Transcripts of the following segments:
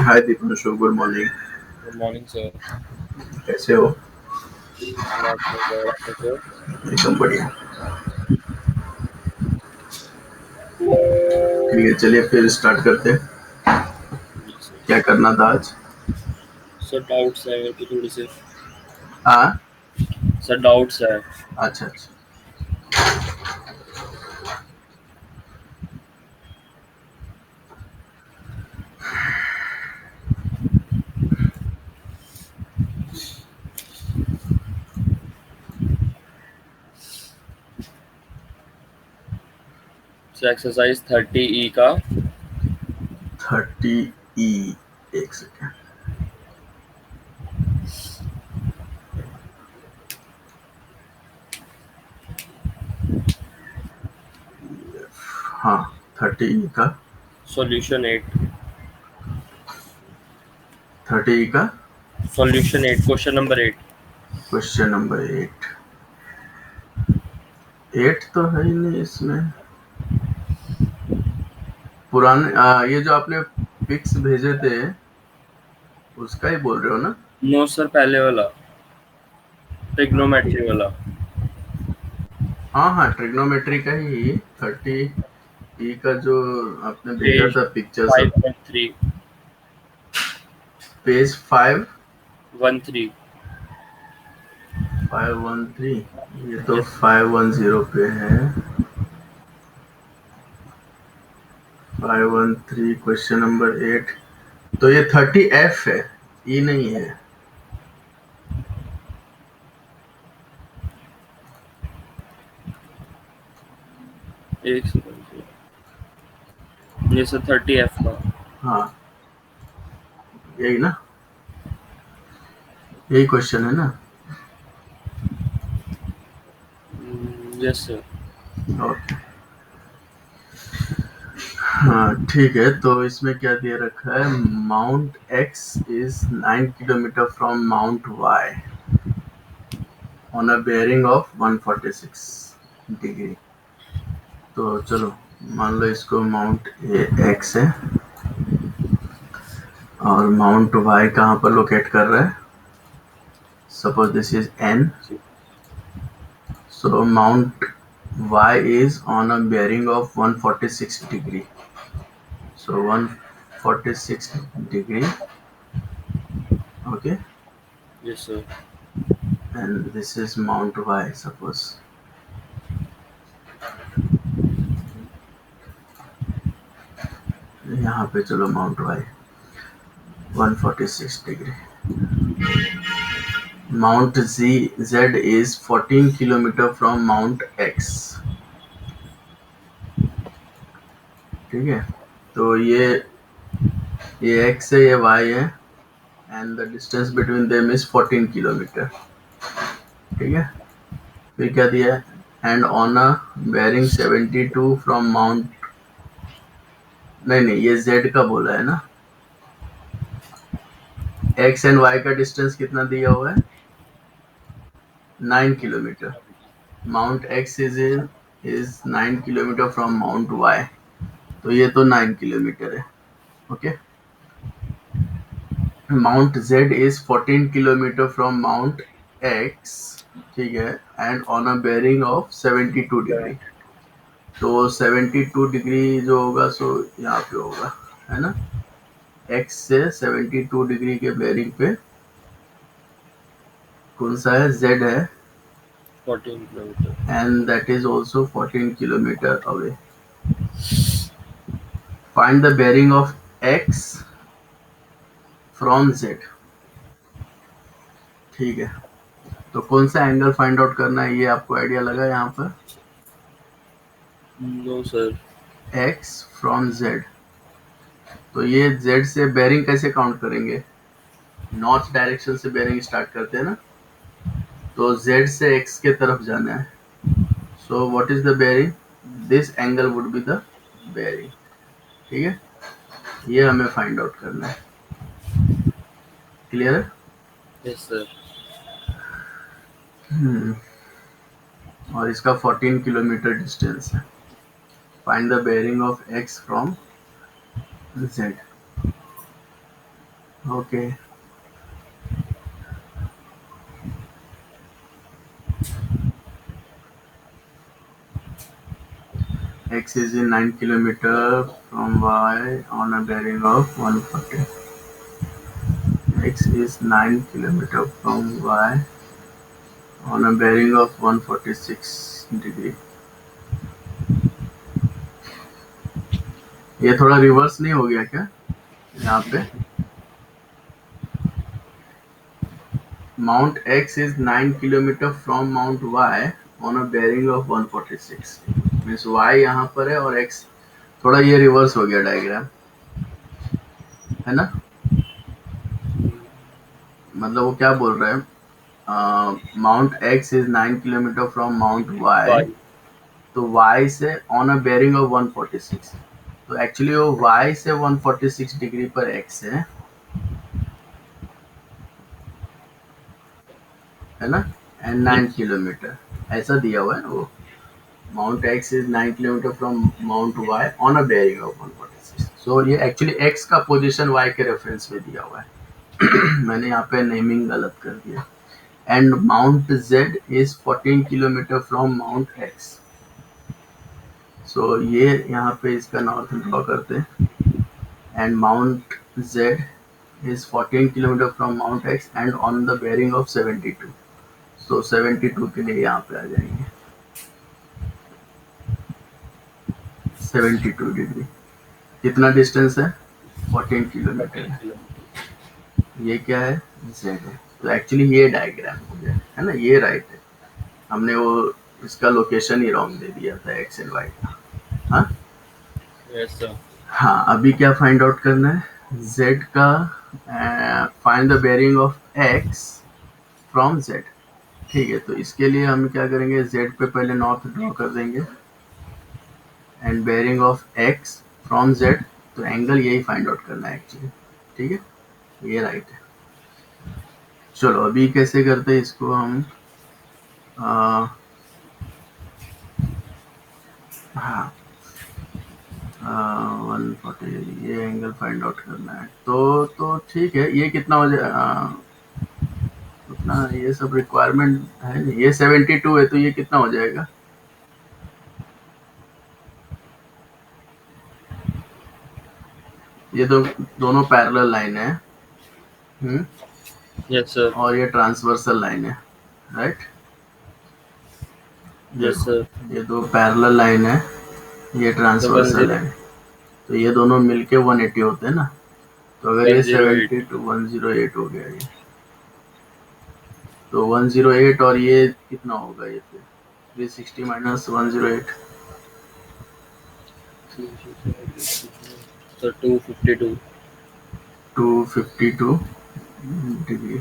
हाय Deepanshu, good morning. Good morning sir. कैसे हो? Not so bad, आप कैसे हो? एकदम बढ़िया। ठीक है, चलिए फिर स्टार्ट करते हैं। जी सर। क्या करना था आज? सर डाउट्स है मेरे को थोड़ी से। हाँ, सर डाउट्स है। अच्छा अच्छा। सर एक्सरसाइज 30E का 30E, एक सेकेंड। हाँ, 30E का सॉल्यूशन 8। 30E का solution 8, question number 8। Question number 8। 8 तो है ही नहीं इसमें। पुराने ये जो आपने पिक्स भेजे थे उसका ही बोल रहे हो ना? नो सर, पहले वाला हाँ ठीक ट्रिग्नोमेट्री है। वाला। हाँ हाँ, ट्रिग्नोमेट्री का ही 30E का जो आपने भेजा पेज था पिक्चर सब। 513 पेज 5 13। 513। ये तो यस 510 पे है। 513 क्वेश्चन नंबर 8। तो ये 30F है, ई नहीं है। एक सेकंड। ये सर 30F का। हाँ, यही ना, यही क्वेश्चन है ना? Yes sir. ओके। हाँ ठीक है, तो इसमें क्या दिया रखा है? Mount X is 9 kilometre from mount Y on a bearing of 146 degree. तो चलो, मान लो इसको माउंट एक्स है और माउंट वाई कहाँ पर लोकेट कर रहा है? Suppose this is an. So Mount Y is on a bearing of 146 degree. So 146 degree, okay, yes sir. and this is Mount Y. Suppose यहाँ पे चलो Mount Y 146 degree. Mount Z is 14 kilometer from Mount X. ठीक है, तो ये X है, ये Y है, and the distance between them is 14 kilometer. ठीक है, फिर क्या दिया है? And on a bearing 72 from mount. नहीं नहीं, ये जेड का बोला है ना। एक्स एंड वाई का डिस्टेंस कितना दिया हुआ है? 9 kilometre. Mount X is 9 kilometre from mount Y, तो ये तो 9 किलोमीटर है। Okay, mount Z is 14 kilometre from mount X. ठीक है, and on a bearing of 72 degree. तो 72 डिग्री जो होगा सो यहाँ पे होगा, है ना? एक्स से 72 डिग्री के बेयरिंग पे कौन सा है? जेड है, 14 kilometre. And that is also 14 kilometre away. Find the bearing of x from Z. ठीक है, तो कौन सा एंगल फाइंड आउट करना है, ये आपको आइडिया लगा यहाँ पर? No sir. X from Z. तो ये जेड से बेयरिंग कैसे काउंट करेंगे? नॉर्थ डायरेक्शन से बेयरिंग स्टार्ट करते हैं ना, तो जेड से एक्स के तरफ जाना है। So what is the bearing? This angle would be the bearing. ठीक है, ये हमें फाइंड आउट करना है। क्लियर है? Yes sir. और इसका 14 किलोमीटर डिस्टेंस है। Find the bearing of x from z. Okay. X is in 9 kilometer from y on a bearing of 140. X is 9 kilometer from y on a bearing of 146 degree. ये थोड़ा reverse नहीं हो गया क्या यहाँ पे? Mount X is 9 kilometer from Mount Y on a bearing of 146. Means Y यहाँ पर है और X थोड़ा ये रिवर्स हो गया डायग्राम, है ना? मतलब वो क्या बोल रहा है, mount X is 9 kilometre from mount Y, तो y से ऑन अ बेयरिंग ऑफ 146, तो एक्चुअली वो y से 146 डिग्री पर x है ना, एंड 9 किलोमीटर ऐसा दिया हुआ है ना वो. Mount X is 9 kilometre from mount Y on a bearing of 146. So ये एक्चुअली x का पोजीशन y के रेफरेंस में दिया हुआ है. मैंने यहाँ पे नेमिंग गलत कर दिया. And mount Z is 14 kilometre from mount X. सो ये यहाँ पे इसका नॉर्थ ड्रॉ करते हैं. And mount Z is 14 kilometre from mount X and on the bearing of 72. सो 72 के लिए यहाँ पे आ जाएंगे 72 डिग्री. कितना डिस्टेंस है? 14 किलोमीटर है. ये क्या है? Z है. तो एक्चुअली ये डायग्राम हो गया है ना, ये राइट है. हमने वो इसका लोकेशन ही रॉन्ग दे दिया था एक्स एंड वाई का. हाँ Yes, sir. हाँ, अभी क्या फाइंड आउट करना है? Z का find the bearing of x from Z. ठीक है, तो इसके लिए हम क्या करेंगे, Z पे पहले नॉर्थ ड्रॉ कर देंगे and bearing of x from Z. तो एंगल यही फाइंड आउट करना है एक्चुअली. ठीक है, ये राइट है. चलो अभी कैसे करते हैं इसको हम. हाँ 140, ये एंगल फाइंड आउट करना है. तो ठीक है, ये कितना हो जाए उतना, ये सब रिक्वायरमेंट है नहीं. ये 72 है तो ये कितना हो जाएगा? ये तो दोनों पैरेलल लाइन है. Yes, sir. और ये ट्रांसवर्सल लाइन है, राइट? Yes, sir. ये दो पैरेलल लाइन है, ये ट्रांसवर्सल लाइन. तो ये दोनों मिलके 180 होते हैं ना. तो अगर ये 72 108 हो गया ये, तो 108 और ये कितना होगा? ये फिर 360 माइनस 108, So 252. 252 डिग्री.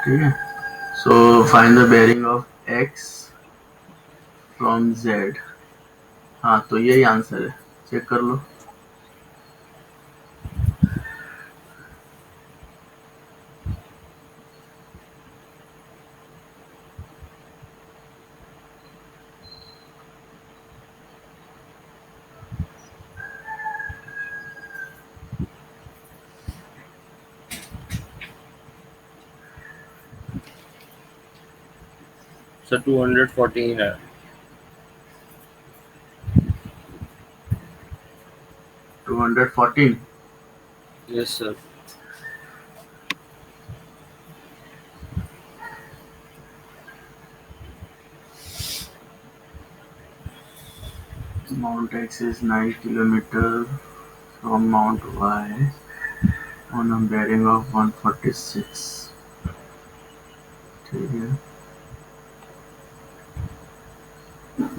ठीक है. So find the bearing of x from Z. हाँ, तो यही आंसर है, चेक कर लो. So 214 है. 214. Yes, sir. Mount X is 9 kilometer from Mount Y on a bearing of 146. ठीक है.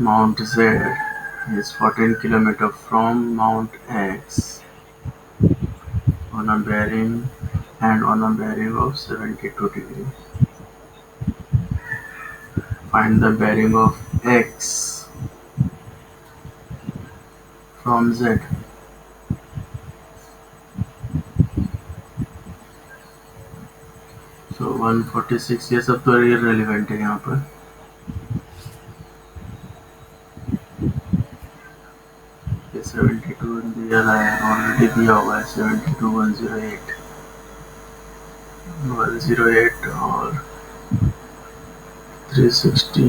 Mount Z is 14 kilometer from Mount X on a bearing of 72 degree. Find the bearing of X from Z. So 146, ये सब तो irrelevant है यहाँ पर. ये 72 दिया है, ऑलरेडी दिया हुआ है 72 108 108 और 360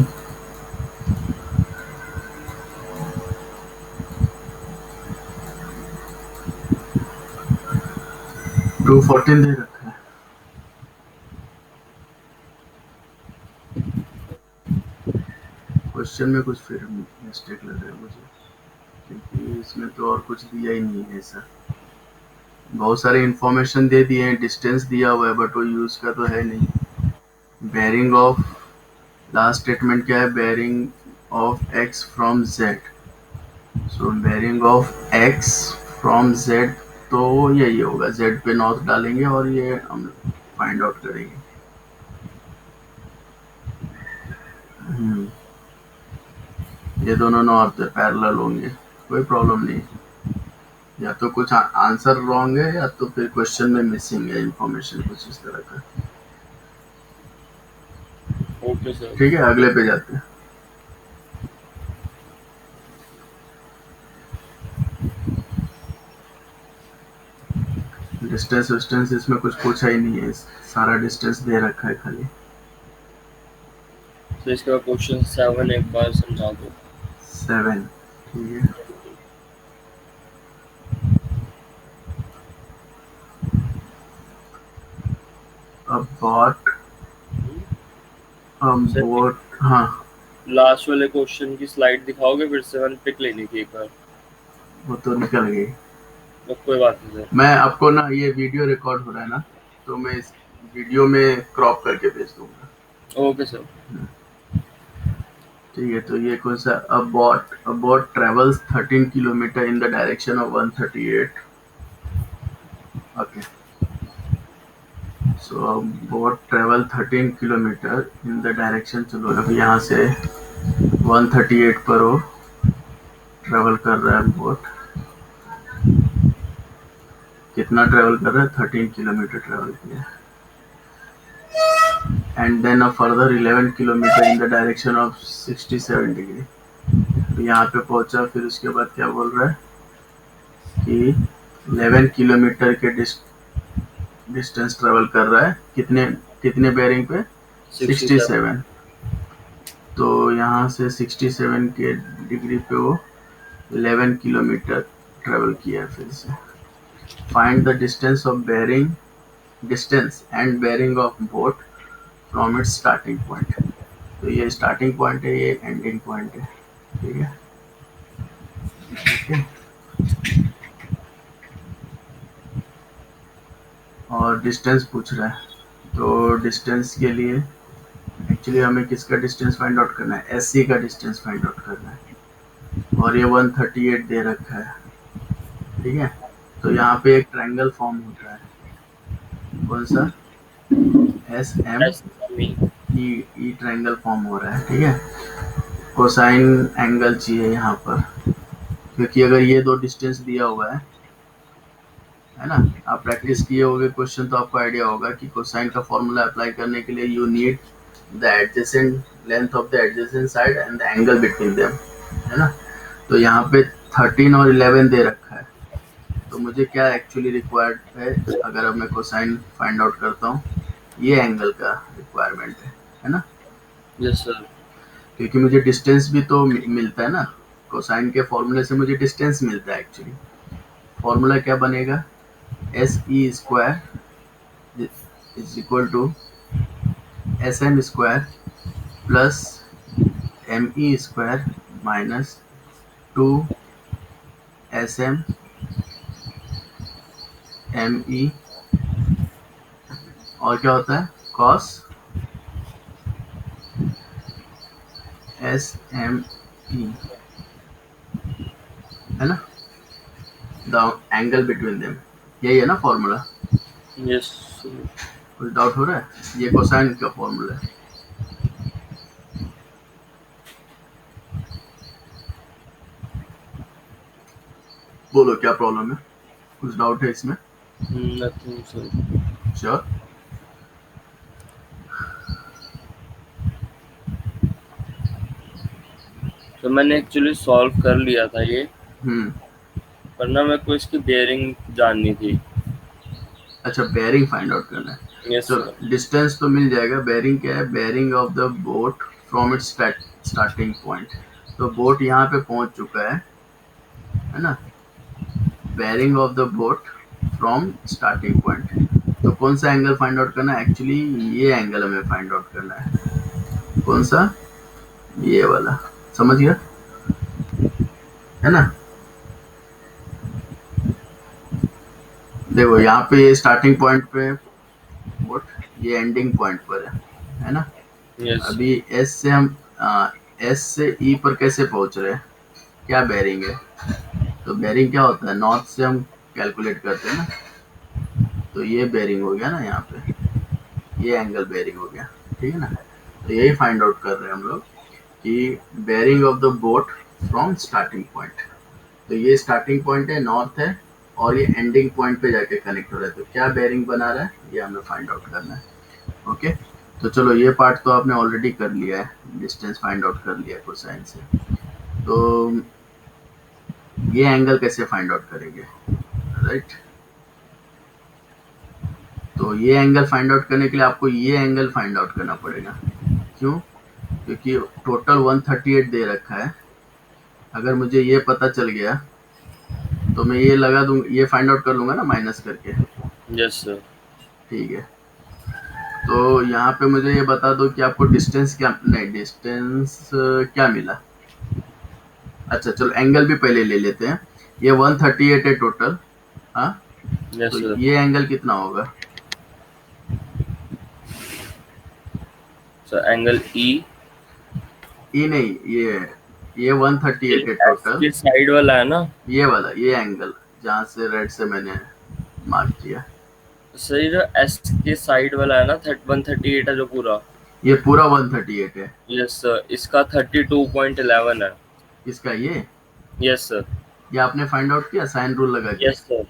214 दे रखा है। क्वेश्चन में कुछ फिर मिस्टेक लग रहा है मुझे, क्योंकि इसमें तो और कुछ दिया ही नहीं है ऐसा। बहुत सारे इंफॉर्मेशन दे दिए हैं, डिस्टेंस दिया हुआ है बट वो यूज का तो है नहीं। बेयरिंग ऑफ, लास्ट स्टेटमेंट क्या है, bearing of x from Z. So bearing of x from Z, तो यही होगा, जेड पे नॉर्थ डालेंगे और ये हम फाइंड आउट करेंगे। ये दोनों नॉर्थ पैरेलल होंगे, कोई प्रॉब्लम नहीं। या तो कुछ आंसर रॉन्ग है या तो फिर क्वेश्चन में मिसिंग है इंफॉर्मेशन, कुछ इस तरह का। Okay sir. ठीक है, अगले पे जाते हैं। डिस्टेंस विस्टेंस इसमें कुछ पूछा ही नहीं है, सारा डिस्टेंस दे रखा है खाली। तो इसके बाद क्वेश्चन 7 एक बार समझा दो। 7, ठीक है। अबॉट, हाँ लास्ट वाले क्वेश्चन की स्लाइड दिखाओगे फिर से, 1 पिक लेनी थी एक बार। वो तो निकल गई। तो कोई बात नहीं सर। मैं आपको ना, ये वीडियो रिकॉर्ड हो रहा है ना, तो मैं इस वीडियो में क्रॉप करके भेज दूंगा। Okay sir. ठीक है, तो ये कौन सा, a boat travels 13 kilometre in the direction of 138। Okay, so a boat travel 13 kilometre in the direction, चलो अभी यहाँ से 138 पर वो ट्रेवल कर रहा है बोट। कितना ट्रेवल कर रहा है, 13 किलोमीटर ट्रेवल किया। And then a further 11 kilometre in the direction of 67 degree. तो यहाँ पे पहुंचा, फिर उसके बाद क्या बोल रहा है कि 11 किलोमीटर के डिस्टेंस ट्रेवल कर रहा है, कितने कितने बेयरिंग पे, 67। तो यहाँ से 67 के डिग्री पे वो 11 किलोमीटर ट्रेवल किया। फिर से find the distance of bearing, distance and bearing of boat from its starting point. तो ये स्टार्टिंग पॉइंट है, ये एंडिंग पॉइंट है, ठीक है। ओके, और डिस्टेंस पूछ रहा है, तो डिस्टेंस के लिए एक्चुअली हमें किसका डिस्टेंस फाइंड आउट करना है, एससी का डिस्टेंस फाइंड आउट करना है, और ये 138 दे रखा है, ठीक है। तो यहाँ पे एक ट्रायंगल फॉर्म होता है, कौन सा, S M E triangle form हो रहा है, ठीक है। कोसाइन एंगल चाहिए यहाँ पर, क्योंकि अगर ये दो डिस्टेंस दिया हुआ है ना, आप प्रैक्टिस किए होगे क्वेश्चन तो आपको आइडिया होगा कि कोसाइन का फॉर्मूला अप्लाई करने के लिए you need the adjacent length of the adjacent side and the angle between them, है ना। तो यहाँ पे 13 और 11 दे रखा है, तो मुझे क्या एक्चुअली रिक्वायर्ड है, अगर अब मैं कोसाइन फाइंड आउट करता हूँ, ये एंगल का रिक्वायरमेंट है ना। Yes sir. क्योंकि मुझे डिस्टेंस भी तो मिलता है ना, कोसाइन के फॉर्मूले से मुझे डिस्टेंस मिलता है एक्चुअली। फॉर्मूला क्या बनेगा, S E square is equal to S M square plus M E square minus 2 S M M E, और क्या होता है, कॉस एस एम ई, है ना, द एंगल बिटवीन देम, यही है ना फॉर्मूला। यस। कुछ डाउट हो रहा है, ये कोसाइन का फॉर्मूला है। बोलो क्या प्रॉब्लम है, कुछ डाउट है इसमें, नथिंग सर। श्योर। तो मैंने एक्चुअली सॉल्व कर लिया था ये। वरना मेरे को इसकी बेयरिंग जाननी थी। अच्छा, बेयरिंग फाइंड आउट करना है। Yes sir. चलो, डिस्टेंस तो मिल जाएगा। बेयरिंग क्या है? Bearing of the boat from its starting point. तो बोट यहाँ पे पहुंच चुका है ना? Bearing of the boat from starting point. तो कौन सा एंगल फाइंड आउट करना है? एक्चुअली ये एंगल हमें फाइंड आउट करना है। कौन सा? ये वाला। समझ गया है ना? देखो यहाँ पे ये स्टार्टिंग पॉइंट पे बोट, ये एंडिंग पॉइंट पर है ना? यस अभी एस से हम एस से ई पर कैसे पहुंच रहे हैं? क्या बेयरिंग है? तो बेयरिंग क्या होता है? नॉर्थ से हम कैलकुलेट करते हैं ना। तो ये बेयरिंग हो गया ना यहाँ पे, ये एंगल बेयरिंग हो गया। ठीक है ना? तो यही फाइंड आउट कर रहे हैं हम लोग कि bearing of the boat from starting point. तो ये स्टार्टिंग पॉइंट है, नॉर्थ है, और ये एंडिंग पॉइंट पे जाके कनेक्ट हो रहा है। तो क्या बेयरिंग बना रहा है, ये हमें फाइंड आउट करना है। ओके, तो चलो ये पार्ट तो आपने ऑलरेडी कर लिया है, डिस्टेंस फाइंड आउट कर लिया कोसाइन से। तो ये एंगल कैसे फाइंड आउट करेंगे? राइट। तो ये एंगल फाइंड आउट करने के लिए आपको ये एंगल फाइंड आउट करना पड़ेगा। क्यों? क्योंकि टोटल 138 दे रखा है। अगर मुझे ये पता चल गया तो मैं ये लगा दूं, ये फाइंड आउट कर लूंगा ना माइनस करके। Yes sir. ठीक है, तो यहाँ पे मुझे ये बता दो कि आपको डिस्टेंस क्या, नहीं डिस्टेंस क्या मिला। अच्छा चलो, एंगल भी पहले ले लेते हैं। ये 138 है टोटल। हाँ, यस तो सर। ये एंगल कितना होगा? Sir angle E. ई नहीं, ये 138 है एस टोटल। के साइड वाला है ना? ये वाला, ये एंगल जहाँ से रेड से मैंने मार्क किया, सर ये जो एस के साइड वाला है ना, 138 है जो पूरा। ये पूरा 138 है। यस सर, इसका 32.11 है। इसका ये यस सर। ये आपने फाइंड आउट किया साइन रूल लगा के? Yes sir.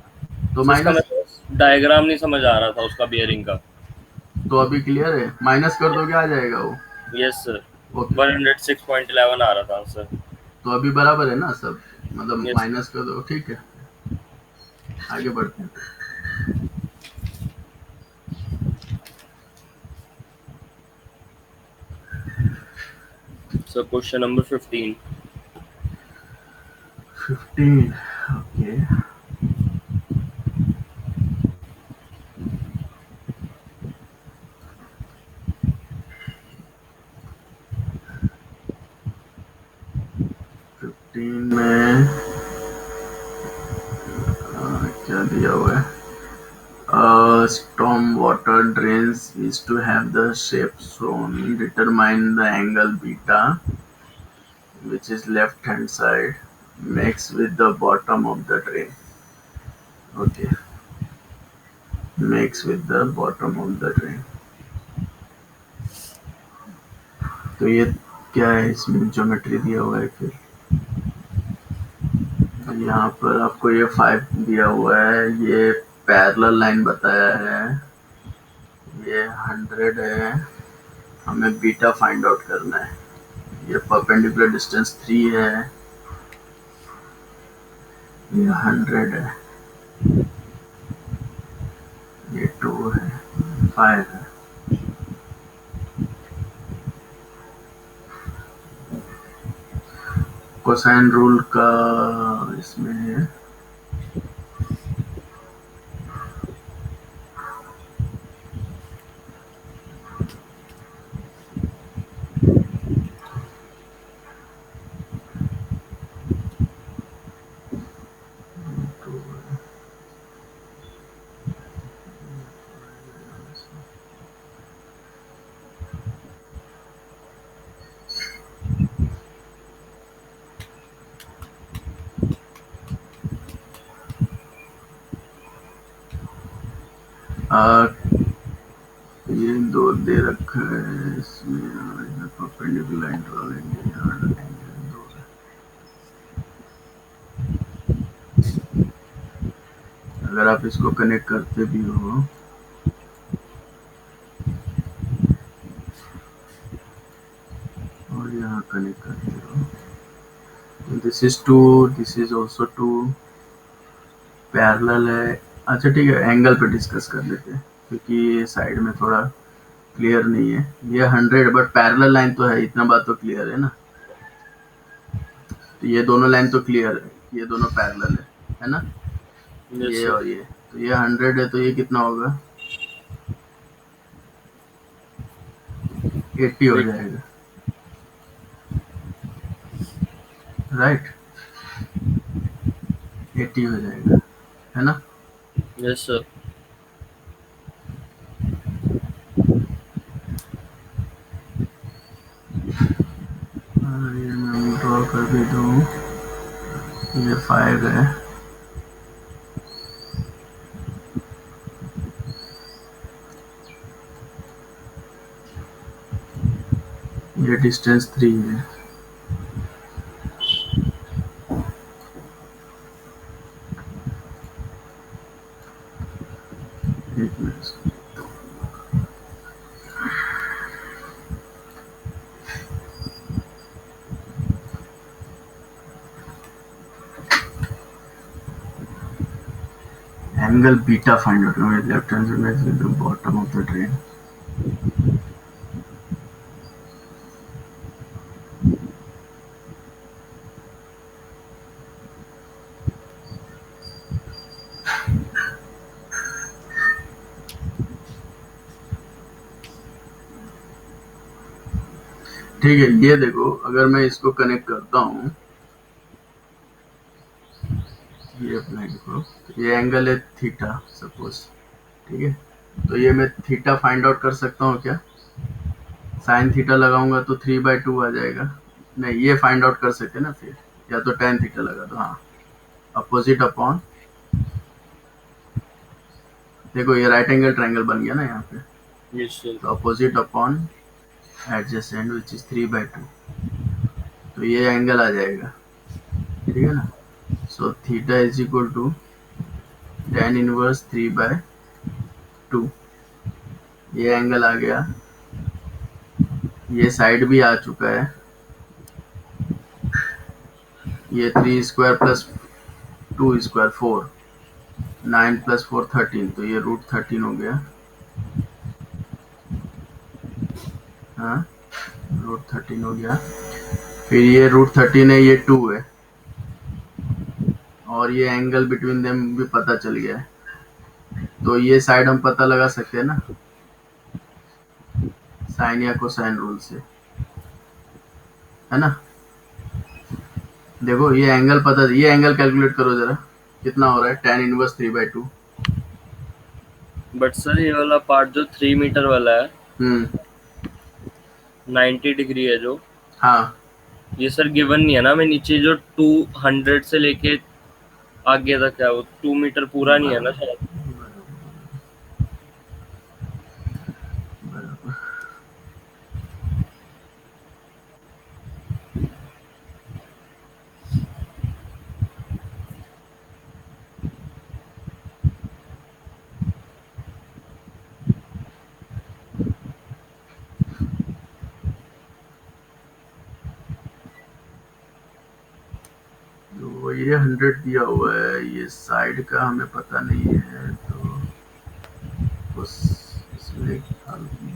तो सर इसका माइनस, मेरे को डायग्राम नहीं समझ आ रहा था उसका बियरिंग का। तो अभी क्लियर है? माइनस कर दोगे आ जाएगा वो। Yes sir. ओके, 106.11 आ रहा था आंसर। तो अभी बराबर है ना सब? मतलब यस माइनस कर दो, ठीक है। आगे बढ़ते हैं। Sir question number 15। 15। Okay, fifteen में क्या दिया हुआ है? Storm water drains is to have the shape shown. Determine the angle beta, which is left hand side, makes with the bottom of the drain. Okay, makes with the bottom of the drain. तो ये क्या है? इसमें geometry दिया हुआ है फिर। तो यहाँ पर आपको ये 5 दिया हुआ है, ये पैरेलल लाइन बताया है, ये 100 है। हमें बीटा फाइंड आउट करना है। ये परपेंडिकुलर डिस्टेंस 3 है, ये 100 है, ये 2 है, 5 है। कोसाइन रूल का इसमें है, ये 2 दे रखा है इसमें। परपेंडिकुलर लाइन ड्रा लेंगे, यहाँ डालेंगे 2 है। अगर आप इसको कनेक्ट करते भी हो और यहाँ कनेक्ट करते हो, this is 2, this is also 2, parallel है। अच्छा ठीक है, एंगल पे डिस्कस कर लेते हैं क्योंकि साइड में थोड़ा क्लियर नहीं है। ये 100 बट पैरेलल लाइन तो है, इतना बात तो क्लियर है ना। तो ये दोनों लाइन तो क्लियर है, ये दोनों पैरेलल है ना। यस ये सर। और ये, तो ये 100 है तो ये कितना होगा, 80 हो वेट। जाएगा, राइट। 80 हो जाएगा, है ना। Yes sir. और ये मैं ड्रॉ कर भी दूँ, ये 5 है, ये डिस्टेंस 3 है। एक minute, angle beta find out करो, लेफ्ट हैंड से the bottom of the train. ठीक है, ये देखो अगर मैं इसको कनेक्ट करता हूँ, ये अपना देखो, ये एंगल है थीटा सपोज, ठीक है। तो ये मैं थीटा फाइंड आउट कर सकता हूँ क्या, साइन थीटा लगाऊंगा तो 3/2 आ जाएगा। नहीं, ये फाइंड आउट कर सकते ना फिर, या तो टेन थीटा लगा दो। हाँ, अपोजिट अपॉन, देखो ये राइट एंगल ट्रायंगल बन गया ना यहाँ पे। Yes sir. तो opposite upon adjacent which is 3/2, तो ये एंगल आ जाएगा, ठीक है ना। So theta is equal to tan inverse 3/2, ये एंगल आ गया। ये साइड भी आ चुका है, ये 3 स्क्वायर प्लस 2 स्क्वायर 4, 9 प्लस 4 13, तो ये √13 हो गया। हाँ, √13 हो गया। फिर ये √13 है, ये 2 है, और ये एंगल बिटवीन देम भी पता चल गया है। तो ये साइड हम पता लगा सकते हैं ना, साइन या कोसाइन रूल से, है ना। देखो ये एंगल पता, ये एंगल कैलकुलेट करो जरा, कितना हो रहा है, tan इनवर्स 3/2। बट सर ये वाला पार्ट जो 3 मीटर वाला है, 90 डिग्री है जो, हाँ, ये सर गिवन नहीं है ना। मैं नीचे जो 200 से लेके आगे तक है वो 2 मीटर पूरा नहीं है ना शायद। बराबर। तो ये 100 दिया हुआ है, ये साइड का हमें पता नहीं है, तो उस इसमें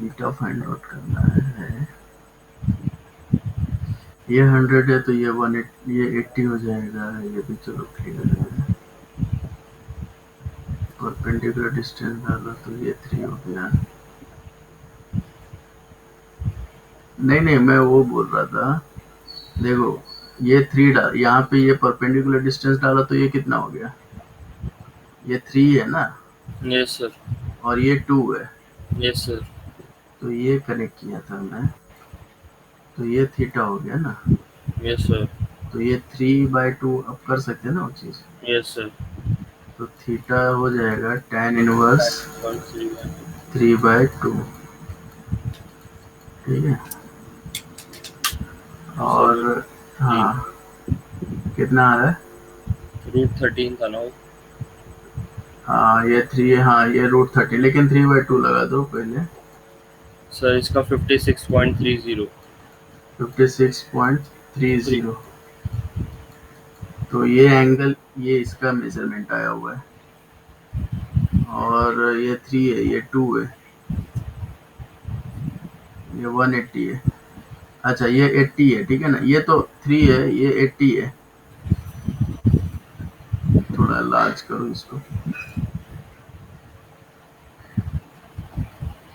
बीटा फाइंड आउट करना है। ये 100 है तो ये 180, ये 80 हो जाएगा, ये भी चलो क्लियर है। परपेंडिकुलर डिस्टेंस डाला तो ये 3 हो गया। नहीं मैं वो बोल रहा था, देखो ये 3 डाल, यहाँ पे ये परपेंडिकुलर डिस्टेंस डाला तो ये कितना हो गया, ये 3 है ना, यस सर। और ये 2 है, यस सर। तो ये कनेक्ट किया था मैं, तो ये थीटा हो गया ना। Yes sir. तो ये 3/2 अब कर सकते हैं ना वो चीज़। Yes sir. तो थीटा हो जाएगा tan इनवर्स 1.3 3/2, ठीक है। सर। और हाँ, कितना आ रहा है, √13 था ना वो। हाँ ये 3 है, हाँ ये √13, लेकिन 3/2 लगा दो पहले। सर इसका 56.30। 56.30, तो ये एंगल, ये इसका मेजरमेंट आया हुआ है, और ये 3 है, ये 2 है, ये 180 है। अच्छा ये 80 है, ठीक है ना, ये तो 3 है, ये 80 है। थोड़ा लार्ज करो इसको।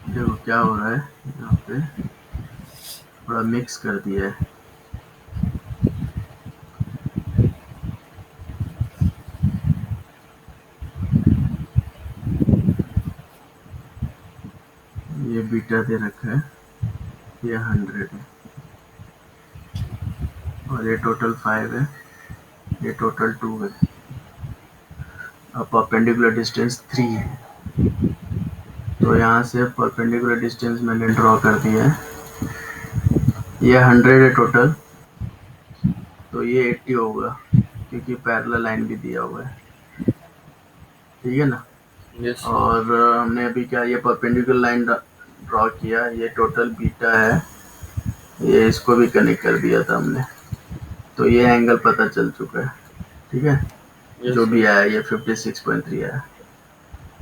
देखो क्या हो रहा है यहाँ पे, थोड़ा मिक्स कर दिया है। ये बीटा दे रखा है, ये 100 है, और ये टोटल 5 है, ये टोटल 2 है। अब परपेंडिकुलर डिस्टेंस 3 है, तो यहाँ से परपेंडिकुलर डिस्टेंस मैंने ड्रॉ कर दिया है। ये 100 है टोटल, तो ये 80 होगा, क्योंकि पैरेलल लाइन भी दिया हुआ है, ठीक है ना। Yes sir. और हमने अभी क्या, ये परपेंडिकुलर लाइन ड्रॉ किया, ये टोटल बीटा है, ये इसको भी कनेक्ट कर दिया था हमने, तो ये एंगल पता चल चुका है, ठीक है। यस जो भी सर। आया, ये 56.3 आया,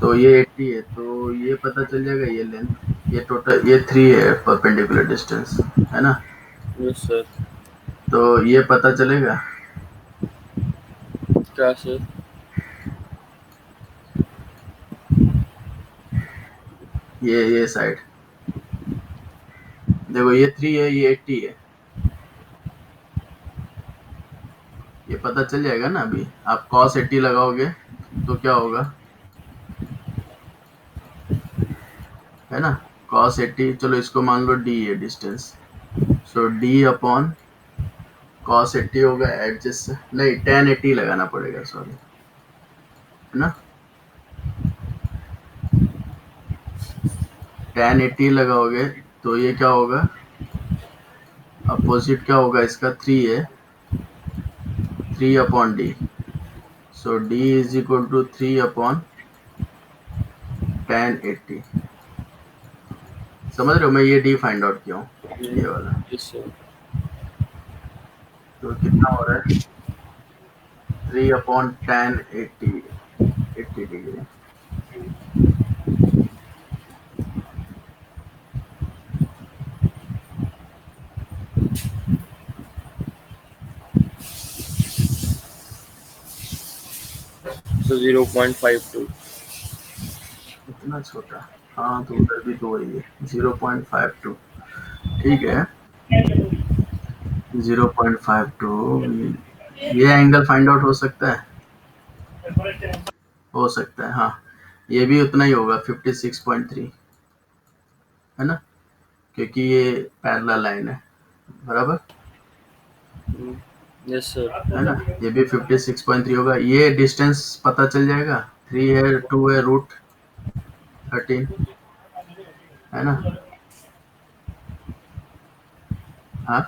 तो ये 80 है, तो ये पता चल जाएगा, ये लेंथ, ये टोटल, ये 3 है परपेंडिकुलर डिस्टेंस, है ना। Yes sir. तो ये पता चलेगा, क्या सर? ये साइड देखो, ये 3 है, ये 80 है, ये पता चल जाएगा ना। अभी आप cos 80 लगाओगे तो क्या होगा, है ना, cos 80, चलो इसको मान लो d है डिस्टेंस, सो d अपॉन cos 80 होगा, एडजस्ट नहीं tan 80 लगाना पड़ेगा, सॉरी, है ना। tan 80 लगाओगे तो ये क्या होगा, अपोजिट क्या होगा इसका, 3 है, 3 upon D, so d is equal to 3 upon tan 80। समझ रहे हो, मैं ये d फाइंड आउट किया हूँ, ये वाला। Yes sir. तो कितना हो रहा है, 3 अपॉन tan 80, 80 डिग्री। So 0.52। इतना छोटा, हाँ तो उधर भी तो वही है, 0.52, ठीक है, 0.52। ये एंगल फाइंड आउट हो सकता है, हो सकता है, हाँ, ये भी उतना ही होगा, 56.3, है ना, क्योंकि ये पैरेलल लाइन है, बराबर, यस सर। है ना। ये भी 56.3 होगा, ये डिस्टेंस पता चल जाएगा, 3 है, 2 है, √13, है ना। हाँ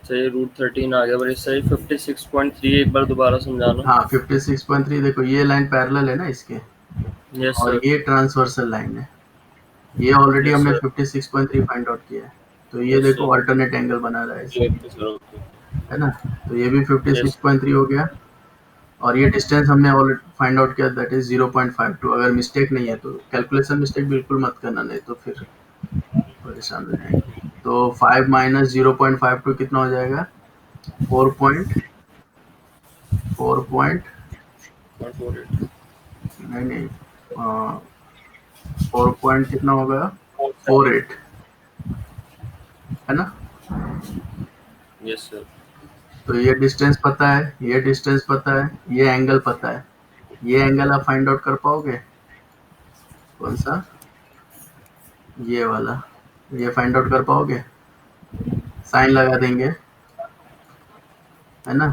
सर ये √13 आ गया, पर इस सही 56.3 एक बार दोबारा समझाना। हाँ 56.3, देखो ये लाइन पैरेलल है ना इसके, यस और सर। ये ट्रांसवर्सल लाइन है, ये ऑलरेडी यस हमने सर। 56.3 फाइंड आउट किया है, तो ये यस देखो सर। अल्टरनेट एंगल बना रहा है इसमें, ओके सर, ओके। है ना। तो ये भी यस। 56.3 हो गया, और ये डिस्टेंस हमने ऑलरेडी फाइंड आउट किया, दैट इज 0.52। अगर मिस्टेक नहीं है तो कैलकुलेशन मिस्टेक बिल्कुल मत करना, नहीं तो फिर परेशान हो जाएंगे। तो 5 माइनस 0.52 कितना हो जाएगा, 4 पॉइंट 4 पॉइंट 0.48। नहीं नहीं 4 पॉइंट कितना होगा, 48, है ना। Yes sir. तो ये डिस्टेंस पता है, ये डिस्टेंस पता है, ये एंगल पता है, ये एंगल आप फाइंड आउट कर पाओगे, कौन सा, ये वाला, ये फाइंड आउट कर पाओगे, साइन लगा देंगे, है ना।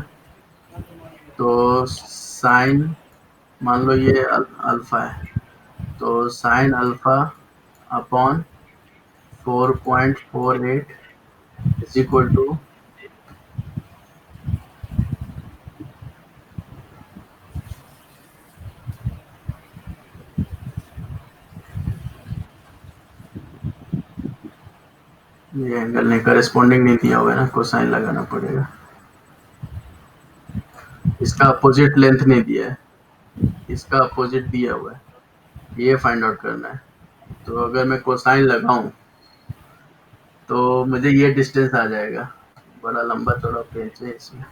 तो साइन, मान लो ये अल्फा है, तो sine alpha upon 4.48 is equal to, ये एंगल नहीं, करस्पॉन्डिंग नहीं दिया हुआ है ना, कोसाइन लगाना पड़ेगा। इसका अपोजिट लेंथ नहीं दिया है, इसका अपोजिट दिया हुआ है, ये फाइंड आउट करना है। तो अगर मैं कोसाइन लगाऊं तो मुझे ये डिस्टेंस आ जाएगा, बड़ा लंबा चौड़ा पेज है इसमें।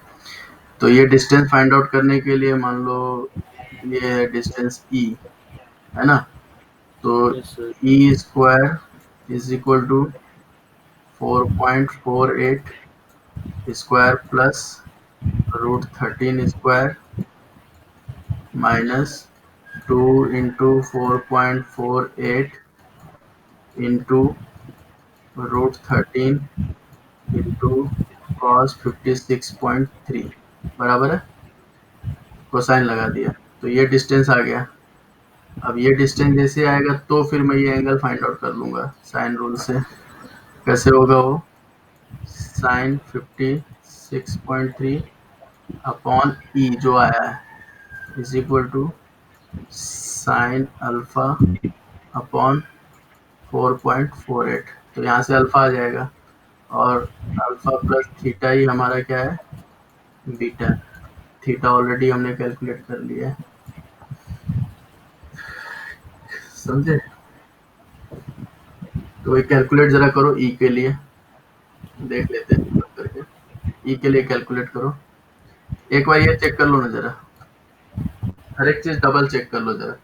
तो ये डिस्टेंस फाइंड आउट करने के लिए मान लो ये है डिस्टेंस ई, है ना। तो yes sir. E square is equal to 4.48 square plus √13 square minus 2 into 4.48 into √13 into cos 56.3 बराबर है। कोसाइन लगा दिया तो ये डिस्टेंस आ गया। अब ये डिस्टेंस जैसे आएगा तो फिर मैं ये एंगल फाइंड आउट कर लूंगा साइन रूल से। कैसे होगा वो, साइन 56.3 अपॉन ई जो आया है is equal to sine alpha upon 4.48। तो यहाँ से अल्फा आ जाएगा और अल्फा प्लस थीटा ही हमारा क्या है, बीटा। थीटा ऑलरेडी हमने कैलकुलेट कर लिया है, समझे। तो ये कैलकुलेट जरा करो ई के लिए, देख लेते हैं करके। ई के लिए कैलकुलेट करो, एक बार ये चेक कर लो ना जरा, हर एक चीज डबल चेक कर लो जरा।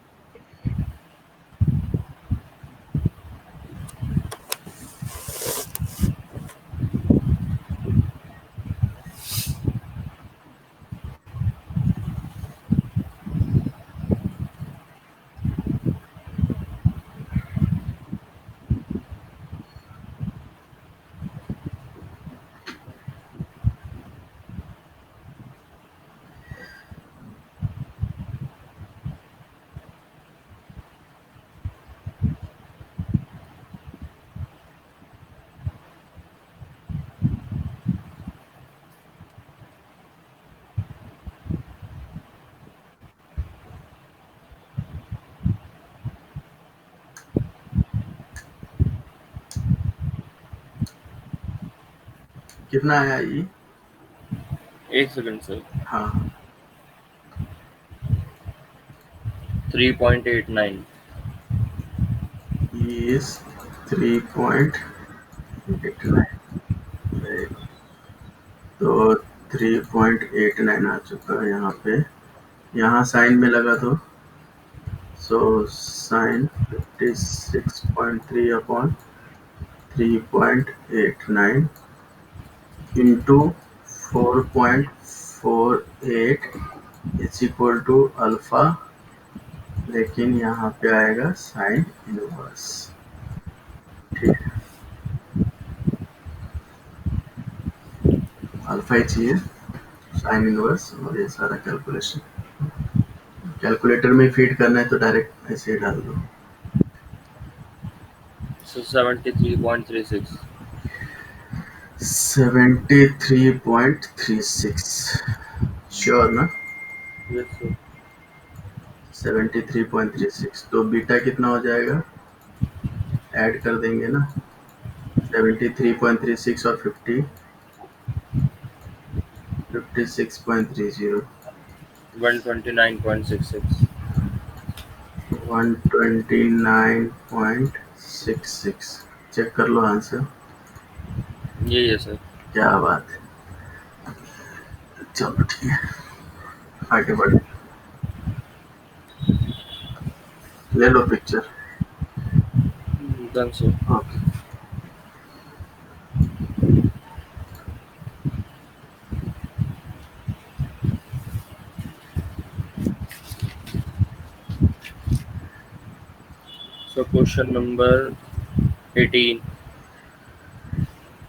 कितना आया ई, एक सेकंड सर। हाँ 3.89। इज 3.89। तो 3.89 आ चुका है यहाँ पे, यहाँ साइन में लगा तो so sine 56.3 upon 3.89 into 4.48 is equal to alpha, लेकिन यहाँ पे आएगा साइन इनवर्स। ठीक है, अल्फा ही चाहिए, साइन इनवर्स और ये सारा कैलकुलेशन कैलकुलेटर में फीड करना है तो डायरेक्ट ऐसे ही डाल दो। सर 73.36। 73.36 श्योर ना, यस सर। 73.36। तो बीटा कितना हो जाएगा, ऐड कर देंगे ना 73.36 और 56.30 129.66। 129.66। चेक कर लो आंसर। यही है सर। क्या बात है, चलो ठीक है आगे बढ़े, ले लो picture. Done sir. Okay so question number 18।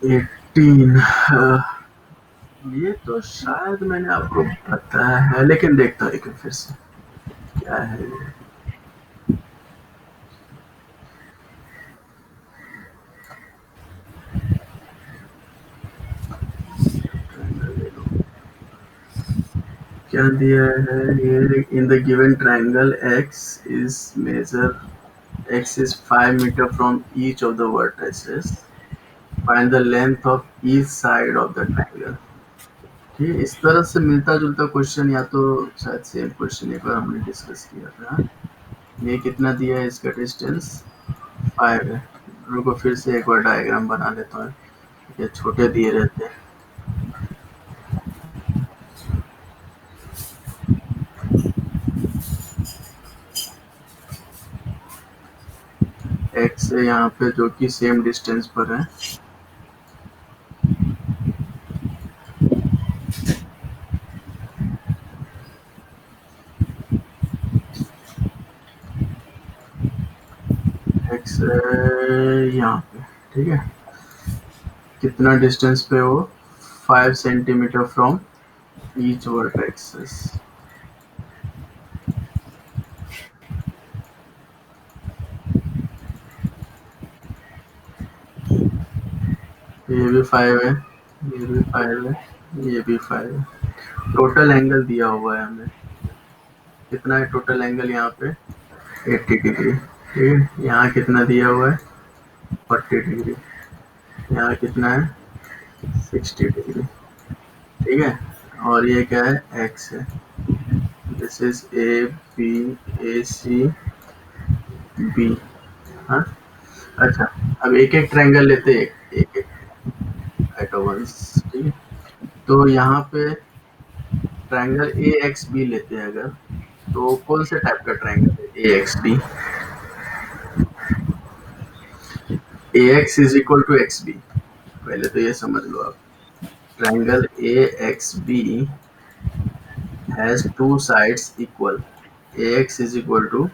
18 ये तो शायद मैंने आपको बताया है, लेकिन देखता हूँ एक बार फिर से क्या है ये। ट्रायंगल ले लो, क्या दिया है ये, in the given triangle x is 5 meter from each of the vertices, find the length of each side of the triangle। ठीक है, इस तरह से मिलता जुलता क्वेश्चन या तो शायद सेम क्वेश्चन एक बार हमने डिस्कस किया था। ये कितना दिया है, इसका डिस्टेंस 5 है। रुको फिर से एक बार डायग्राम बना लेता हूँ, ये छोटे दिए रहते हैं। एक्स है यहाँ पे जो कि सेम डिस्टेंस पर है, एक्स यहाँ पे। ठीक है, कितना डिस्टेंस पे वो 5 सेंटीमीटर फ्रॉम ईच वर्टेक्सेस। ये भी 5 है, ये भी 5 है, ये भी 5 है। टोटल एंगल दिया हुआ है हमें, कितना है टोटल एंगल यहाँ पे 80 डिग्री। ठीक है, यहाँ कितना दिया हुआ है 40 डिग्री, यहाँ कितना है 60 डिग्री। ठीक है, और ये क्या है एक्स है, this is A B, A C B. हाँ, अच्छा अब एक एक ट्रायंगल लेते हैं, एक एक एट वंस। ठीक है, तो यहाँ पे ट्रायंगल ए एक्स बी लेते हैं अगर, तो कौन से टाइप का ट्रायंगल है A X B? A X is equal to X B, पहले तो ये समझ लो आप। Triangle A X B has two sides equal, A X is equal to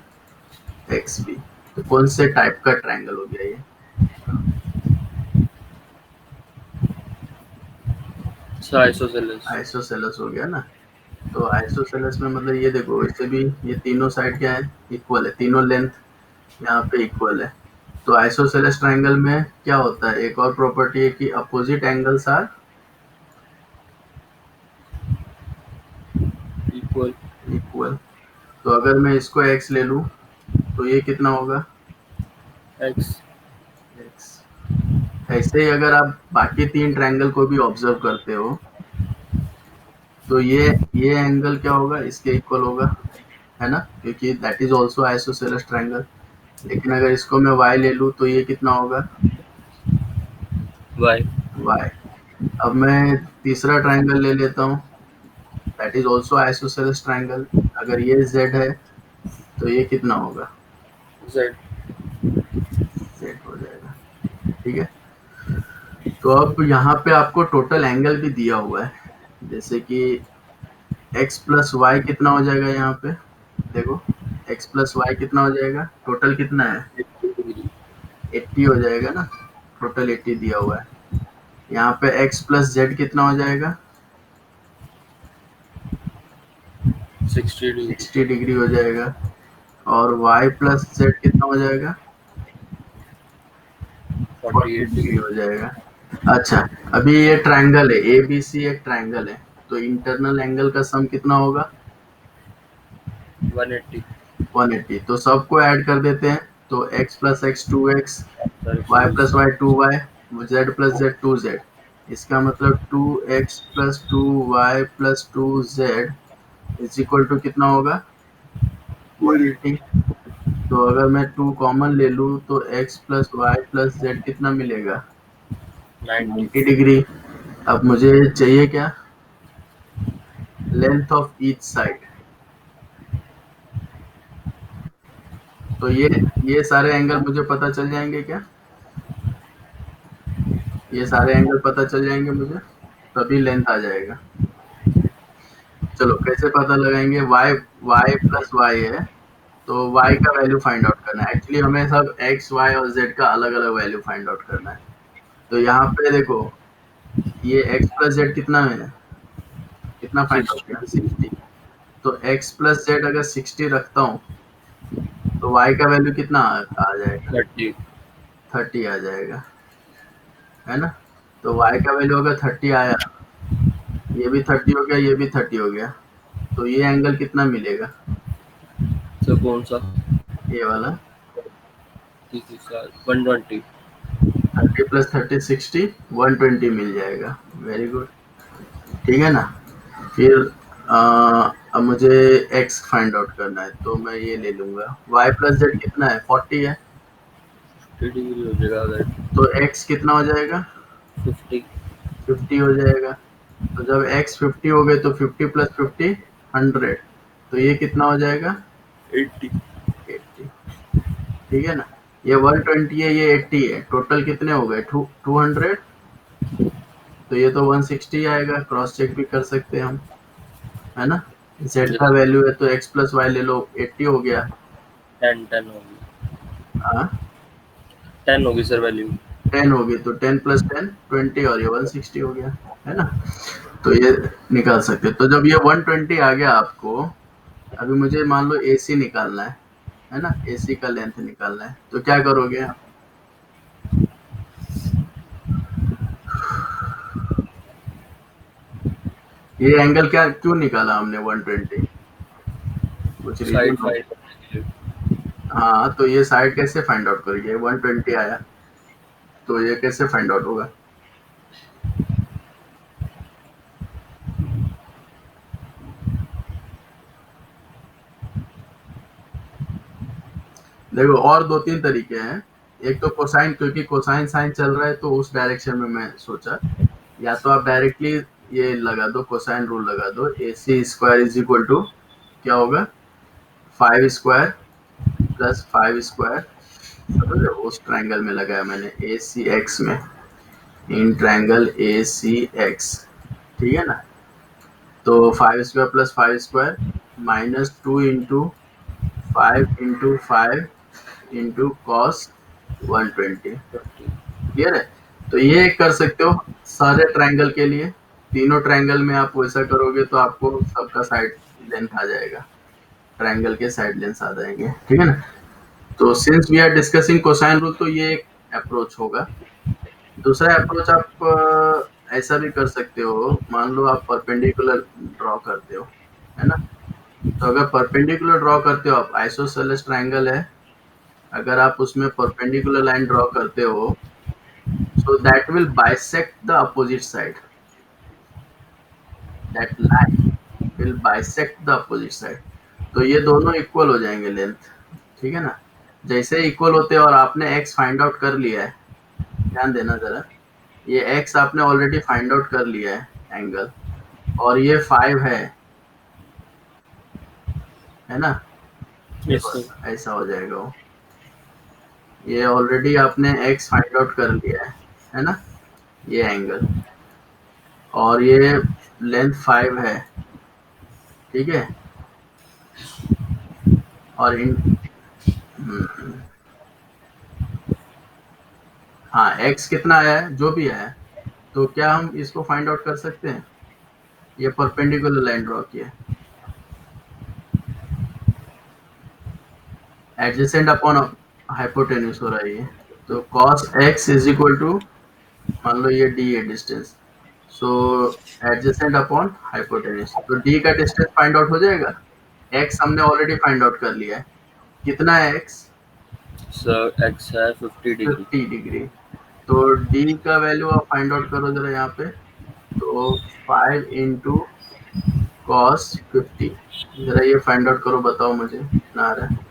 X B. तो कौन से टाइप का ट्रायंगल हो गया ये? आइसोसेलेस। आइसोसेलेस हो गया ना। तो आइसोसेलेस में मतलब ये देखो, इससे भी ये तीनों साइड क्या है इक्वल है, तीनों लेंथ यहाँ पे इक्वल है। तो आइसोसेलेस ट्रायंगल में क्या होता है, एक और प्रॉपर्टी है कि opposite angles are equal. Equal. तो अगर मैं इसको x ले लूं तो ये कितना होगा एक्स। x। ऐसे ही अगर आप बाकी तीन ट्रायंगल को भी ऑब्जर्व करते हो तो ये एंगल क्या होगा, इसके इक्वल होगा, है ना, क्योंकि that is also isosceles triangle. लेकिन अगर इसको मैं y ले लूं तो ये कितना होगा वाई। y। अब मैं तीसरा ट्रायंगल ले लेता हूँ, that is also isosceles triangle. अगर ये z है तो ये कितना होगा जेड। z हो जाएगा। ठीक है, तो अब यहाँ पे आपको टोटल एंगल भी दिया हुआ है, जैसे कि x प्लस वाई कितना हो जाएगा, यहाँ पे देखो x प्लस वाई कितना हो जाएगा, टोटल कितना है 80 हो जाएगा ना, टोटल 80 दिया हुआ है। यहाँ पे x प्लस जेड कितना हो जाएगा 60 डिग्री। 60 डिग्री हो जाएगा, और y प्लस जेड कितना हो जाएगा 40 48 डिग्री डिग्री। हो जाएगा। अच्छा, अभी ये ट्रायंगल है ए बी सी, एक ट्रायंगल है, तो इंटरनल एंगल का सम कितना होगा 180। 180। तो सबको ऐड कर देते हैं, तो x plus X 2x, y plus Y 2y, z plus Z 2z। इसका मतलब 2x plus 2y plus 2z is equal to कितना होगा 180। तो अगर मैं 2 कॉमन ले लूँ तो x plus Y plus Z कितना मिलेगा 90। 90 डिग्री। अब मुझे चाहिए क्या, लेंथ ऑफ ईच साइड। तो ये सारे एंगल मुझे पता चल जाएंगे क्या, ये सारे एंगल पता चल जाएंगे मुझे, तभी लेंथ आ जाएगा। चलो कैसे पता लगाएंगे, y प्लस वाई है, तो y का वैल्यू फाइंड आउट करना है। एक्चुअली हमें सब x, y और z का अलग अलग वैल्यू फाइंड आउट करना है। तो यहाँ पे देखो, ये x प्लस जेड कितना है, कितना फाइंड आउट 60 करना है 60। तो x प्लस जेड अगर 60 रखता हूँ तो y का वैल्यू कितना आ जाएगा 30। 30 आ जाएगा, है ना। तो y का वैल्यू अगर 30 आया, ये भी 30 हो गया, ये भी 30 हो गया, तो ये एंगल कितना मिलेगा, तो कौन सा? ये वाला 120। 30 प्लस 30 60, 120 मिल जाएगा। Very good. ठीक है ना। फिर अब मुझे x फाइंड आउट करना है, तो मैं ये ले लूंगा y प्लस जेड कितना है, 40 है, 50 डिग्री हो जाएगा अगर तो x कितना हो जाएगा, 50 50 हो जाएगा। तो जब x 50 हो गए तो 50 प्लस 50 100, तो ये कितना हो जाएगा, 80 80। ठीक है ना। ये 120 है, ये 80 है, टोटल कितने हो गए, 200। तो ये तो 160 आएगा, क्रॉस चेक भी कर सकते हैं हम, है ना। z का यस वैल्यू है तो x प्लस वाई ले लो, 80 हो गया। 10 होगी, हाँ 10 होगी सर वैल्यू। 10 होगी, तो 10 प्लस 10 20, और ये 160 हो गया, है ना। तो ये निकाल सकते हैं। तो जब ये 120 आ गया आपको, अभी मुझे मान लो AC निकालना है ना, AC का लेंथ निकालना है, तो क्या करोगे आप, ये एंगल क्या क्यों निकाला हमने 120, कुछ रीजन साइड हो। फाइंड करने के लिए। हाँ, तो ये साइड कैसे फाइंड आउट करेंगे, 120 आया, तो ये कैसे फाइंड आउट होगा। देखो और दो तीन तरीके हैं। एक तो कोसाइन, क्योंकि कोसाइन साइन चल रहा है तो उस डायरेक्शन में मैं सोचा, या तो आप डायरेक्टली ये लगा दो, कोसाइन रूल लगा दो, AC square is equal to क्या होगा, 5 स्क्वायर प्लस 5 स्क्वायर, समझ रहे हो? उस ट्रायंगल में लगाया मैंने ACX में, इन ट्रायंगल ACX, ठीक है ना। तो 5 square plus 5 square -2 into 5 into cos 120, clear है। तो ये कर सकते हो सारे ट्रायंगल के लिए, तीनों ट्रायंगल में आप वैसा करोगे तो आपको सबका साइड लेंथ आ जाएगा, ट्रायंगल के साइड लेंथ आ जाएंगे, ठीक है ना। तो since we are discussing cosine rule, तो ये एक अप्रोच होगा। दूसरा अप्रोच आप ऐसा भी कर सकते हो, मान लो आप परपेंडिकुलर ड्रॉ करते हो, है ना। तो अगर परपेंडिकुलर ड्रॉ करते हो आप, आइसोसेलेस ट्रायंगल है, अगर आप उसमें परपेंडिकुलर लाइन ड्रॉ करते हो, so that will bisect the opposite side, that line will bisect the opposite side, तो ये दोनों इक्वल हो जाएंगे लेंथ, ठीक है ना। जैसे इक्वल होते हैं और आपने x फाइंड आउट कर लिया है, ध्यान देना जरा, ये x आपने ऑलरेडी फाइंड आउट कर लिया है एंगल, और ये 5 है ना। यस देखो सर। ऐसा हो जाएगा वो, ये ऑलरेडी आपने x फाइंड आउट कर लिया है ना, ये एंगल, और ये लेंथ 5 है, ठीक है। और इन हाँ, x कितना आया है, जो भी आया है, तो क्या हम इसको फाइंड आउट कर सकते हैं, ये परपेंडिकुलर लाइन ड्रॉ किया है, एडजेसेंट अपॉन हाइपोटेन्यूज हो रहा है ये, तो cos x is equal to, मान लो ये d है distance, so adjacent upon hypotenuse, तो d का डिस्टेंस फाइंड आउट हो जाएगा, x हमने ऑलरेडी फाइंड आउट कर लिया है, कितना है x, सर एक्स है 50 डिग्री। 50 डिग्री, तो d का वैल्यू आप फाइंड आउट करो जरा यहाँ पे, तो 5 इंटू कॉस 50, जरा ये फाइंड आउट करो, बताओ मुझे कितना आ रहा है,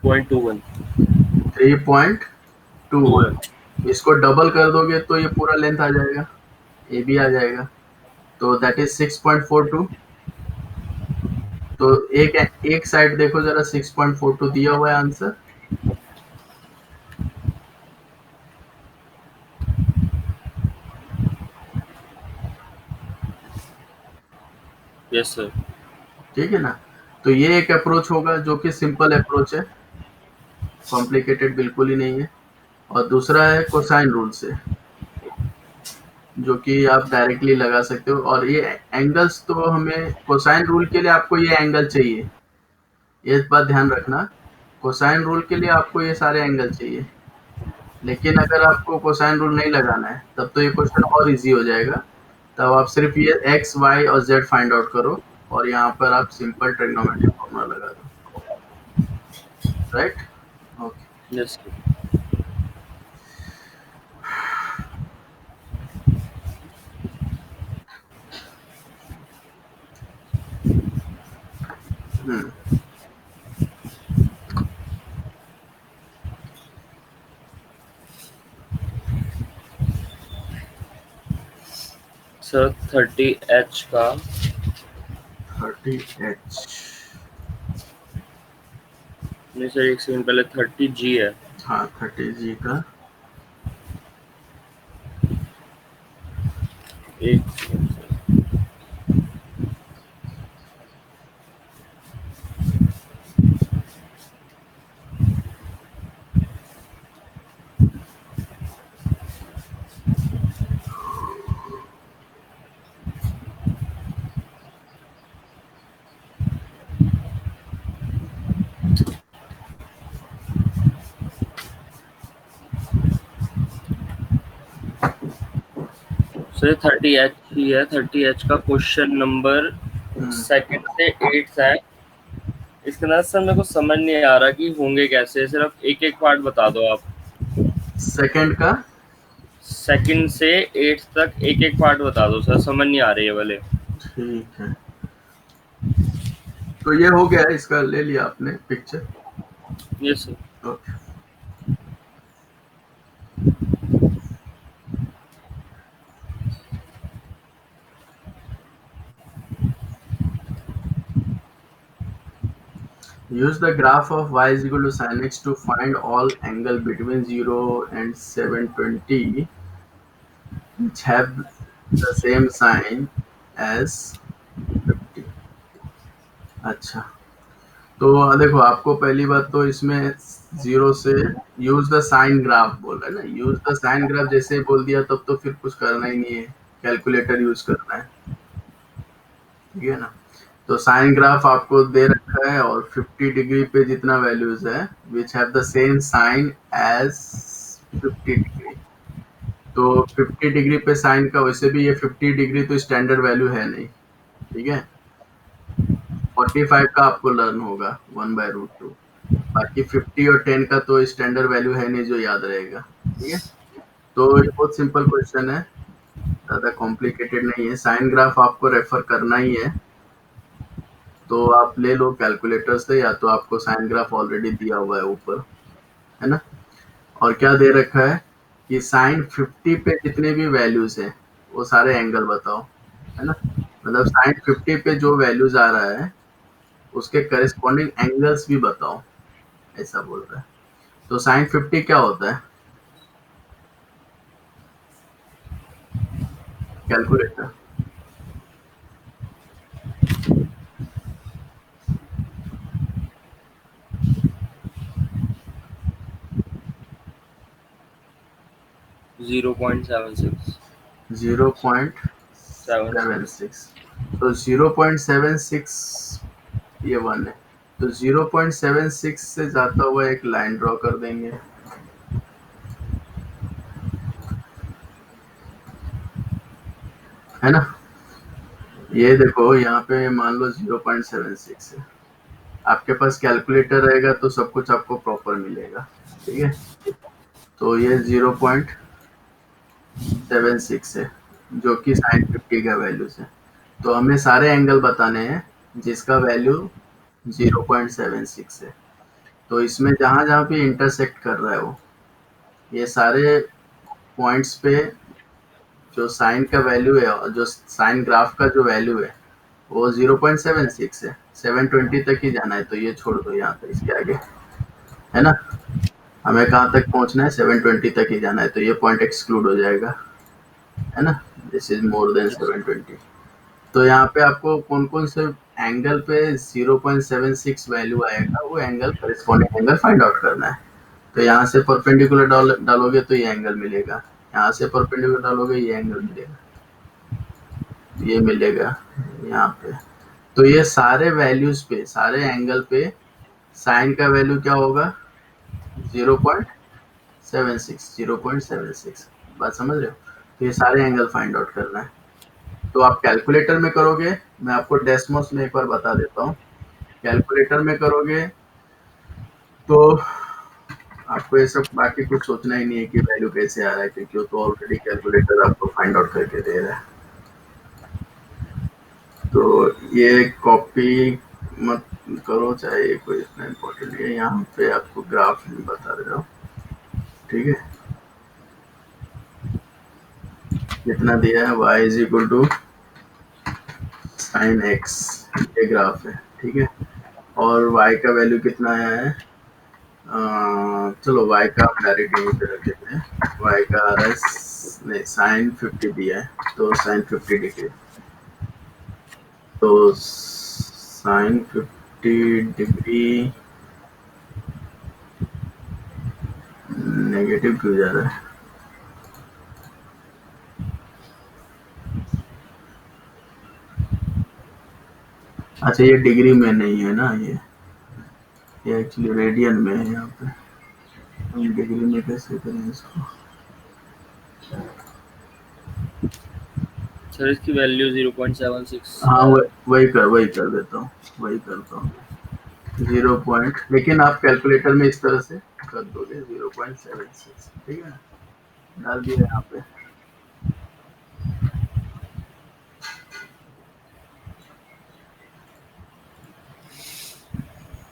3.21 3.21, इसको डबल कर दोगे तो ये पूरा लेंथ आ जाएगा, ए भी आ जाएगा, तो दैट इज 6.42, तो एक एक साइड देखो जरा, 6.42 दिया हुआ है आंसर, यस सर। ठीक है ना। तो ये एक अप्रोच होगा जो कि सिंपल अप्रोच है, कॉम्प्लिकेटेड बिल्कुल ही नहीं है। और दूसरा है कोसाइन रूल से, जो कि आप डायरेक्टली लगा सकते हो, और ये एंगल्स तो हमें कोसाइन रूल के लिए आपको ये एंगल चाहिए, ये बात ध्यान रखना, कोसाइन रूल के लिए आपको ये सारे एंगल चाहिए, लेकिन अगर आपको कोसाइन रूल नहीं लगाना है तब तो ये क्वेश्चन और इजी हो जाएगा, तब आप सिर्फ ये एक्स वाई और जेड फाइंड आउट करो, और यहाँ पर आप सिंपल ट्रिग्नोमेट्रिक फॉर्मूला लगा दो, राइट। ओके। यस। हम्म, सर 30H का 30H। नहीं सर, एक सेकंड, पहले 30G है। हाँ 30G का एक सेकंड सर। सर 30H ही है। 30H का क्वेश्चन नंबर सेकंड से 8 है। इसके अंदर सर मेरे को समझ नहीं आ रहा कि होंगे कैसे, सिर्फ एक एक पार्ट बता दो आप। सेकंड का सेकंड से 8 तक एक एक पार्ट बता दो सर, समझ नहीं आ रही है वाले। ठीक है, तो ये हो गया, इसका ले लिया आपने picture. Yes sir. Okay, use the graph of y is equal to sin x to find all angle between 0 and 720 which have the same sign as 50। अच्छा, तो देखो आपको पहली बात तो इसमें 0 से यूज द साइन ग्राफ बोल रहा है ना। यूज द साइन ग्राफ जैसे ही बोल दिया तब तो फिर कुछ करना ही नहीं है, कैलकुलेटर यूज करना है, ठीक है ना। तो साइन ग्राफ आपको दे रखा है और 50 डिग्री पे जितना वैल्यूज है which have the same sine as 50 degree. तो 50 डिग्री पे साइन का, वैसे भी ये 50 डिग्री तो स्टैंडर्ड वैल्यू है नहीं, ठीक है। 45 का आपको लर्न होगा 1/√2। बाकी 50 और 10 का तो स्टैंडर्ड वैल्यू है नहीं जो याद रहेगा, ठीक है। तो ये बहुत सिंपल क्वेश्चन है, ज्यादा कॉम्प्लिकेटेड नहीं है। साइन ग्राफ आपको रेफर करना ही है, तो आप ले लो कैलकुलेटर से, या तो आपको साइन ग्राफ ऑलरेडी दिया हुआ है ऊपर, है ना। और क्या दे रखा है कि साइन 50 पे जितने भी वैल्यूज हैं वो सारे एंगल बताओ, है ना। मतलब साइन 50 पे जो वैल्यूज आ रहा है उसके करेस्पॉन्डिंग एंगल्स भी बताओ, ऐसा बोल रहा है। तो साइन 50 क्या होता है कैलकुलेटर? 0.76 0.76। तो 0.76 ये 1 है, तो 0.76 से जाता हुआ एक लाइन ड्रॉ कर देंगे, है ना। ये देखो यहाँ पे मान लो 0.76 है, आपके पास कैलकुलेटर रहेगा तो सब कुछ आपको प्रॉपर मिलेगा, ठीक है। तो ये 0.76 है जो कि साइन 50 का वैल्यू है। तो हमें सारे एंगल बताने हैं जिसका वैल्यू 0.76 है। तो इसमें जहां जहां पे इंटरसेक्ट कर रहा है वो, ये सारे पॉइंट्स पे जो साइन का वैल्यू है और जो साइन ग्राफ का जो वैल्यू है वो 0.76 है। 720 तक ही जाना है, तो ये छोड़ दो यहाँ पे इसके आगे, है ना। हमें कहाँ तक पहुँचना है? 720 तक ही जाना है, तो ये पॉइंट एक्सक्लूड हो जाएगा, है ना। This is more than 720। तो यहाँ पे आपको कौन कौन से एंगल पे 0.76 वैल्यू आएगा वो angle, corresponding angle find out करना है। तो यहाँ से परपेंडिकुलर डालोगे तो ये एंगल मिलेगा, यहाँ से परपेंडिकुलर डालोगे ये एंगल मिलेगा, ये मिलेगा यहाँ पे। तो ये सारे वैल्यूज पे, सारे एंगल पे साइन का वैल्यू क्या होगा? 0.76। 0.76, बात समझ रहे हो। तो ये सारे एंगल फाइंड आउट करना है। तो आप कैलकुलेटर में करोगे, मैं आपको डेस्मोस में एक बार बता देता हूँ। कैलकुलेटर में करोगे तो आपको ये सब बाकी कुछ सोचना ही नहीं है कि वैल्यू कैसे आ रहा है, क्योंकि वो तो ऑलरेडी कैलकुलेटर आपको फाइंड आउट करके दे रहा है। तो ये कॉपी मत करो, चाहे ये कोई इतना इम्पोर्टेंट नहीं है। यहाँ पे आपको ग्राफ बता दे रहा हूँ, ठीक है। कितना दिया है, y is equal to sine X, ये ग्राफ है, ठीक है। और y का वैल्यू कितना आया है, चलो y का हम डायरेक्ट यहीं पे रख देते हैं। y का आ रहा है नहीं, साइन 50 दिया है, तो साइन 50 डिग्री, तो साइन 50 डिग्री नेगेटिव क्यों जा रहा है। अच्छा, ये डिग्री में नहीं है ना, ये एक्चुअली रेडियन में है। यहाँ पे हम डिग्री में कैसे करें इसको। सर इसकी वैल्यू 0.76 हाँ, है। वही कर देता हूँ, वही करता हूँ 0 पॉइंट, लेकिन आप कैलकुलेटर में इस तरह से कर दोगे 0.76, ठीक है। डाल दिया यहाँ पे,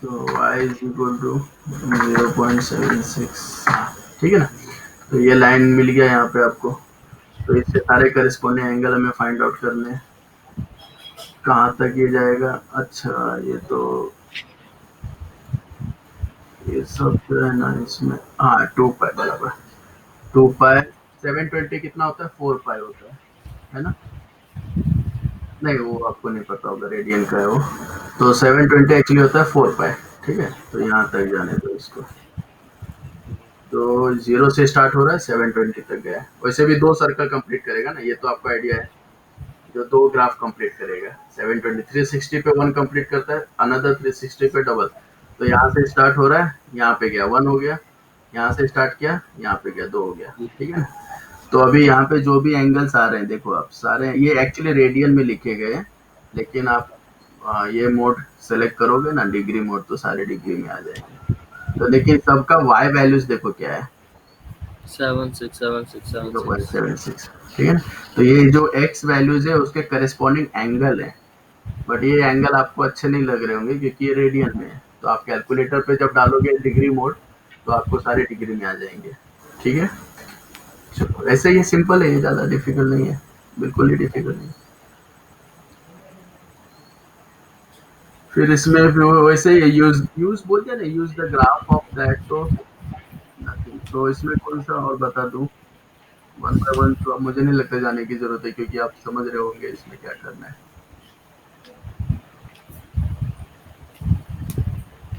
तो y इज इक्वल टू 0.76, ठीक है ना। तो ये लाइन मिल गया यहाँ पे आपको। तो इससे सारे करस्पॉन्डिंग एंगल हमें फाइंड आउट करने हैं। कहाँ तक ये जाएगा, अच्छा ये सब जो है ना इसमें, हाँ 2 पाई बराबर, 2 पाई 720 कितना होता है, 4 पाई होता है ना। नहीं, वो आपको नहीं पता होगा, रेडियन का है वो। तो 720 एक्चुअली होता है 4 पाई, ठीक है। तो यहाँ तक जाने दो इसको। तो 0 से स्टार्ट हो रहा है, 720 तक गया है। वैसे भी 2 सर्कल कंप्लीट करेगा ना, ये तो आपको आइडिया है। जो 2 ग्राफ कंप्लीट करेगा, 720 360 पे 1 कंप्लीट करता है, अनदर 360 पे डबल। तो यहाँ से स्टार्ट हो रहा है, यहाँ पे गया 1 हो गया, यहाँ से स्टार्ट किया, यहाँ पे गया 2 हो गया, ठीक है ना। तो अभी यहाँ पे जो भी एंगल्स आ रहे हैं, देखो आप सारे ये एक्चुअली रेडियन में लिखे गए हैं, लेकिन आप ये मोड सेलेक्ट करोगे ना, डिग्री मोड, तो सारे डिग्री में आ जाएंगे। तो लेकिन सबका y वैल्यूज देखो क्या है, 767676। 0.76, ठीक है ना। तो ये जो x वैल्यूज है उसके करस्पॉन्डिंग एंगल है, बट ये एंगल आपको अच्छे नहीं लग रहे होंगे क्योंकि ये रेडियन में है। तो आप कैलकुलेटर पे जब डालोगे डिग्री मोड, तो आपको सारे डिग्री में आ जाएंगे, ठीक है। चलो, ऐसे ये सिंपल है, ये ज़्यादा डिफिकल्ट नहीं है, बिल्कुल ही डिफिकल्ट नहीं। फिर इसमें वैसे ही यूज बोल दिया ना, use the graph of that, तो नथिंग। तो इसमें कौन सा और बता दूं, वन बाय वन तो अब मुझे नहीं लगता जाने की जरूरत है, क्योंकि आप समझ रहे होंगे इसमें क्या करना है।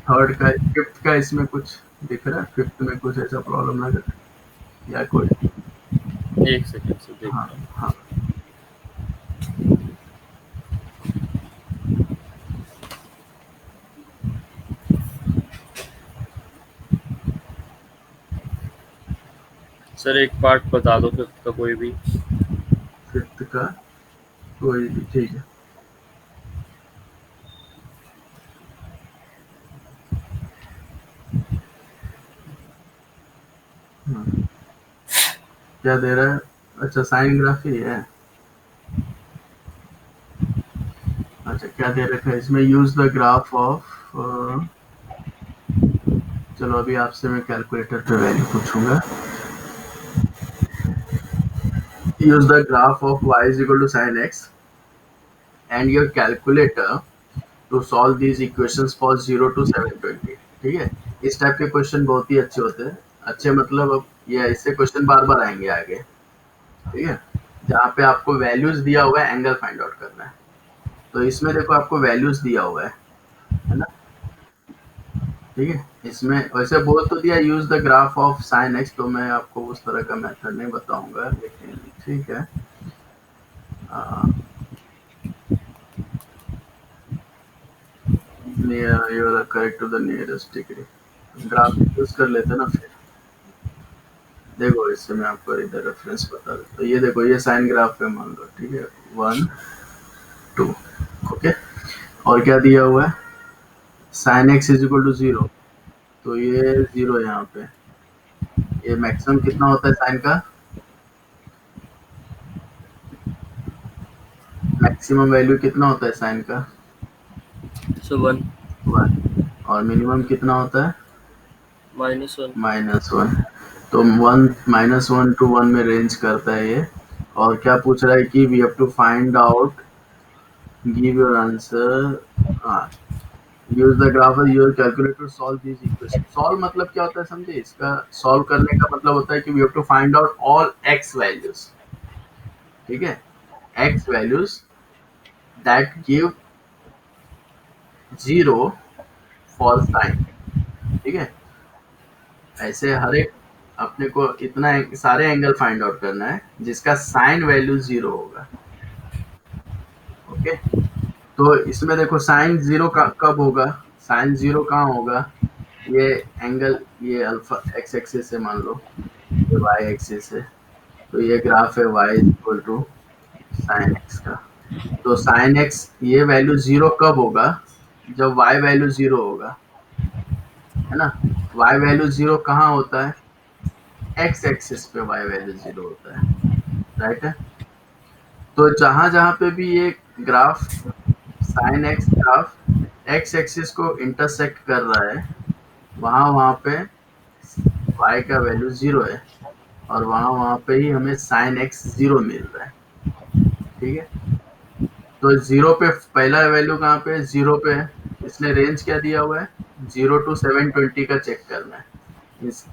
थर्ड का, फिफ्थ का इसमें कुछ दिख रहा है, फिफ्थ में कुछ ऐसा प्रॉब्लम लग रहा है या कोई। एक सेकंड से देख हाँ रहा हूँ। हाँ, सर एक पार्ट बता दो फिफ्थ का कोई भी। फिफ्थ का कोई भी, ठीक है। हाँ, क्या दे रहा है, अच्छा साइन ग्राफ ही है। अच्छा, क्या दे रखा है इसमें, यूज द ग्राफ ऑफ, चलो अभी आपसे मैं कैलकुलेटर पे वैल्यू पूछूंगा। Use the graph of y is equal to sin x and your calculator to solve these equations for 0 to 720, ठीक है। इस टाइप के क्वेश्चन बहुत ही अच्छे होते हैं। अच्छे मतलब, अब ये ऐसे क्वेश्चन बार बार आएंगे आगे, ठीक है, जहाँ पे आपको वैल्यूज दिया हुआ है, एंगल फाइंड आउट करना है। तो इसमें देखो आपको वैल्यूज दिया हुआ है ना, ठीक है। इसमें वैसे बोल तो दिया use the graph of sine x, तो मैं आपको उस तरह का मेथड नहीं बताऊंगा, लेकिन ठीक है। You are correct to the nearest degree, graph use कर लेते ना फिर। देखो इससे मैं आपको इधर रेफरेंस बता देता हूँ। ये देखो, ये साइन ग्राफ है मान लो, ठीक है, 1 2, ओके। और क्या दिया हुआ है, sine X is equal to 0, तो ये 0 यहाँ पे, ये मैक्सिमम कितना होता है साइन का? मैक्सिमम वैल्यू कितना होता है साइन का? सो 1 1। और मिनिमम कितना होता है? -1 -1। तो 1 -1 to 1 में रेंज करता है ये। और क्या पूछ रहा है कि we have to find out, give your answer, use the graph your calculator solve this equation. Solve मतलब क्या होता है समझे? इसका सॉल्व करने का मतलब होता है कि we have to find out all X values, ठीक है, X values that give 0 for sine, ठीक है। ऐसे हर एक अपने को इतना सारे एंगल फाइंड आउट करना है जिसका साइन वैल्यू 0 होगा, ओके। तो इसमें देखो साइन 0 का कब होगा? साइन 0 कहाँ होगा? ये एंगल, ये अल्फा एक्स एक्सिस है मान लो, ये वाई एक्सिस है, तो ये ग्राफ है y equal to sine X का। तो साइन एक्स ये वैल्यू 0 कब होगा? जब y वैल्यू 0 होगा, है ना। y वैल्यू 0 कहाँ होता है? x एक्सिस पे y वैल्यू 0 होता है, राइट है। तो जहां जहां पे भी ये graph sine x graph x axis को इंटरसेक्ट कर रहा है, वहां वहां पे y का वैल्यू 0 है, और वहां वहां पे ही हमें साइन एक्स 0 मिल रहा है, ठीक है। तो 0 पे पहला वैल्यू कहाँ पे? 0 पे है। इसने रेंज क्या दिया हुआ है? 0 to 720 का चेक करना है।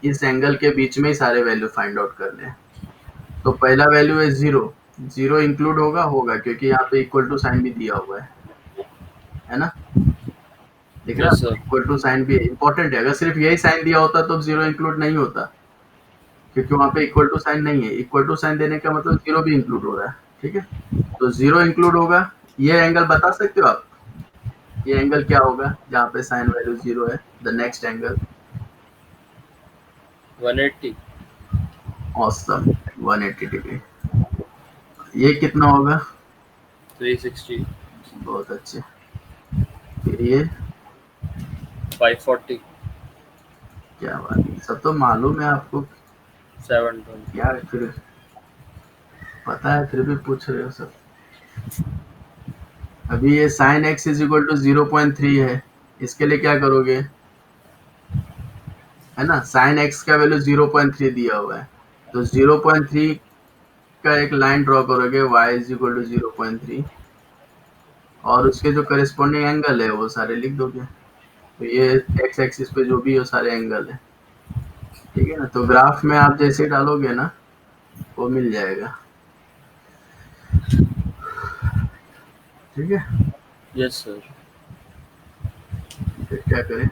इस एंगल के बीच में ही सारे वैल्यू फाइंड आउट करने हैं। तो पहला वैल्यू है 0। 0 इंक्लूड होगा, होगा, क्योंकि यहाँ पे इक्वल टू साइन भी दिया हुआ है ना। दिख रहा यस है? सर इक्वल टू साइन भी इंपॉर्टेंट है। अगर सिर्फ यही साइन दिया होता तो 0 इंक्लूड नहीं होता, क्योंकि वहाँ पे इक्वल टू साइन नहीं है। इक्वल टू साइन देने का मतलब 0 भी इंक्लूड हो रहा है, ठीक है। तो 0 इंक्लूड होगा। ये एंगल बता सकते हो आप? ये एंगल क्या होगा जहाँ पे साइन वैल्यू 0 है? The next angle? 180 awesome, 180 degree. ये कितना होगा? 360 बहुत अच्छे। फिर ये 540 क्या बात है, सब तो मालूम है आपको। 720 क्या फिर पता है, फिर भी पूछ रहे हो सब। अभी ये sine X is equal to 0.3 है, इसके लिए क्या करोगे? है ना, साइन एक्स का वैल्यू 0.3 दिया हुआ है, तो 0.3 का एक लाइन ड्रॉ करोगे, y इज इक्वल टू 0.3, और उसके जो करेस्पॉन्डिंग एंगल है वो सारे लिख दोगे। तो ये एक्स एक्सिस पे जो भी है सारे एंगल है, ठीक है ना। तो ग्राफ में आप जैसे डालोगे ना, वो मिल जाएगा, ठीक है। यस सर फिर क्या करें?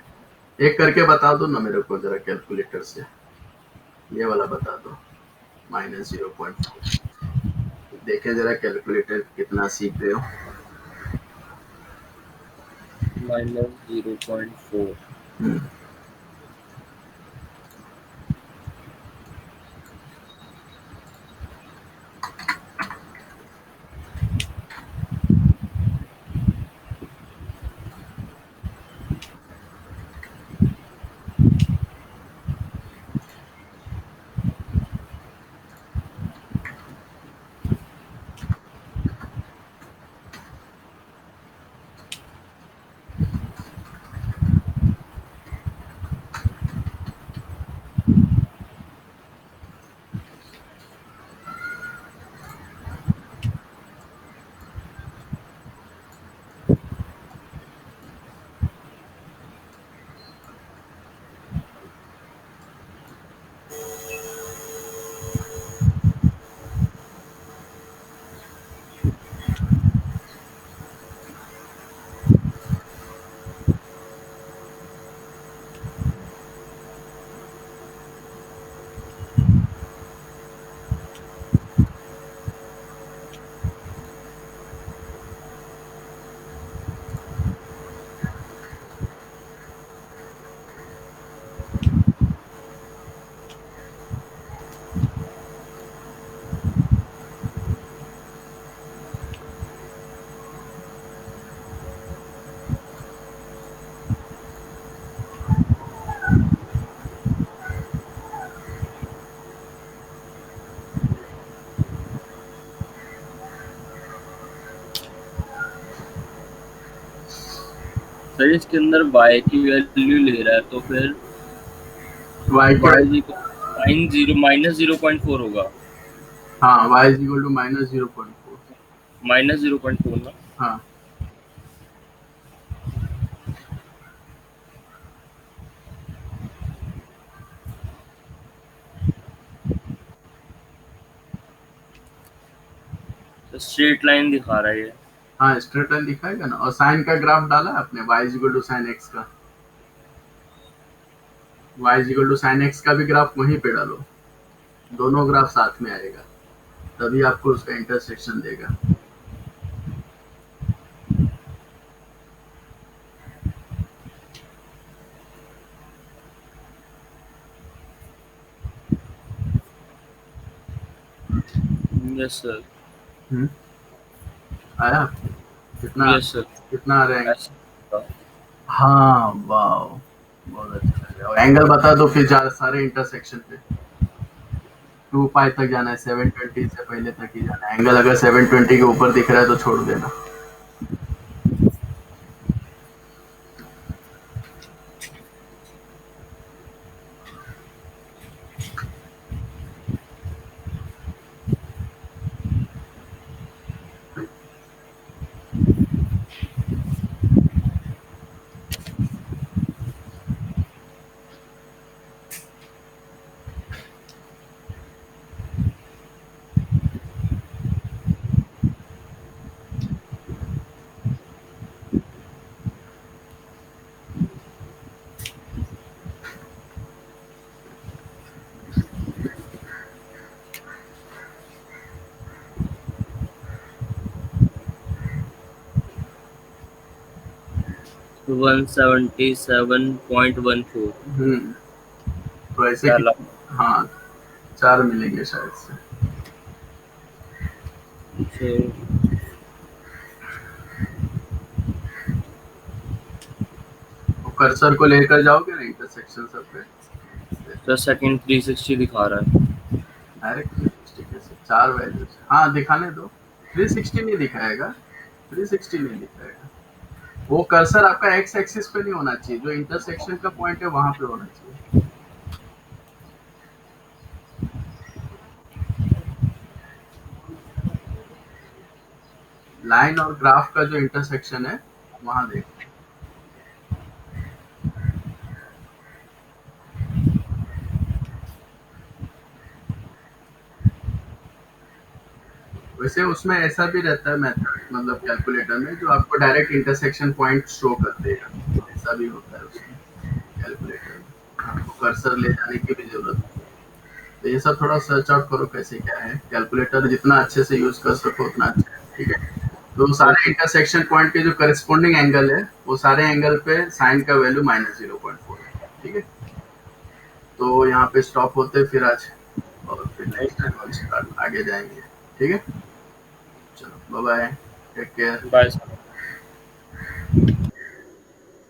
एक करके बता दो ना मेरे को जरा कैलकुलेटर से, ये वाला बता दो, -0.4। देखें जरा कैलकुलेटर कितना सीख रहे हो। -0.4 हम्म, सर इसके अंदर y की वैल्यू ले रहा है तो फिर y y के इज इक्वल साइन 0 माइनस 0.4 होगा। हाँ y is equal to -0.4। Minus 0.4 ना। हाँ तो स्ट्रेट लाइन दिखा रहा है ये। हाँ स्ट्रेट लाइन दिखाएगा ना। और साइन का ग्राफ डाला आपने, y is equal to sine x का। y is equal to sine x का भी ग्राफ वहीं पे डालो, दोनों ग्राफ साथ में आएगा, तभी आपको उसका इंटरसेक्शन देगा। Yes sir. आया? कितना यस सर। कितना आ रहा है? ऐसा हाँ वाह, बहुत अच्छा लग रहा है। एंगल बता दो फिर, सारे इंटरसेक्शन पे 2 पाई तक जाना है, 720 से पहले तक ही जाना है। एंगल अगर 720 के ऊपर दिख रहा है तो छोड़ देना। तो 177.14 तो ऐसे कि पहला। हाँ 4 मिलेंगे शायद से। तो वो कर्सर को लेकर जाओगे ना इंटरसेक्शन सब पे, सेकंड 360 दिखा रहा है। डायरेक्ट 360 कैसे? 4 वैल्यूज हाँ दिखाने दो। 360 नहीं दिखाएगा, 360 नहीं दिखाएगा। वो कर्सर आपका एक्स एक्सिस पे नहीं होना चाहिए, जो इंटरसेक्शन का पॉइंट है वहां पे होना चाहिए। लाइन और ग्राफ का जो इंटरसेक्शन है वहां देखो। वैसे उसमें ऐसा भी रहता है मेथड, मतलब कैलकुलेटर में, जो आपको डायरेक्ट इंटरसेक्शन पॉइंट शो कर देगा। ऐसा भी होता है उसमें कैलकुलेटर में, आपको कर्सर ले जाने की भी जरूरत नहीं है। तो ये सब थोड़ा सर्च आउट करो कैसे क्या है। कैलकुलेटर जितना अच्छे से यूज कर सको उतना अच्छा है, ठीक है। तो सारे ओके। इंटरसेक्शन पॉइंट के जो करस्पॉन्डिंग एंगल है, वो सारे एंगल पे साइन का वैल्यू -0.4 है, ठीक है। तो यहाँ पे स्टॉप होते फिर आज, और फिर नेक्स्ट ओके। टाइम हम स्टार्ट आगे जाएंगे, ठीक है। चलो bye bye, take care. Bye sir.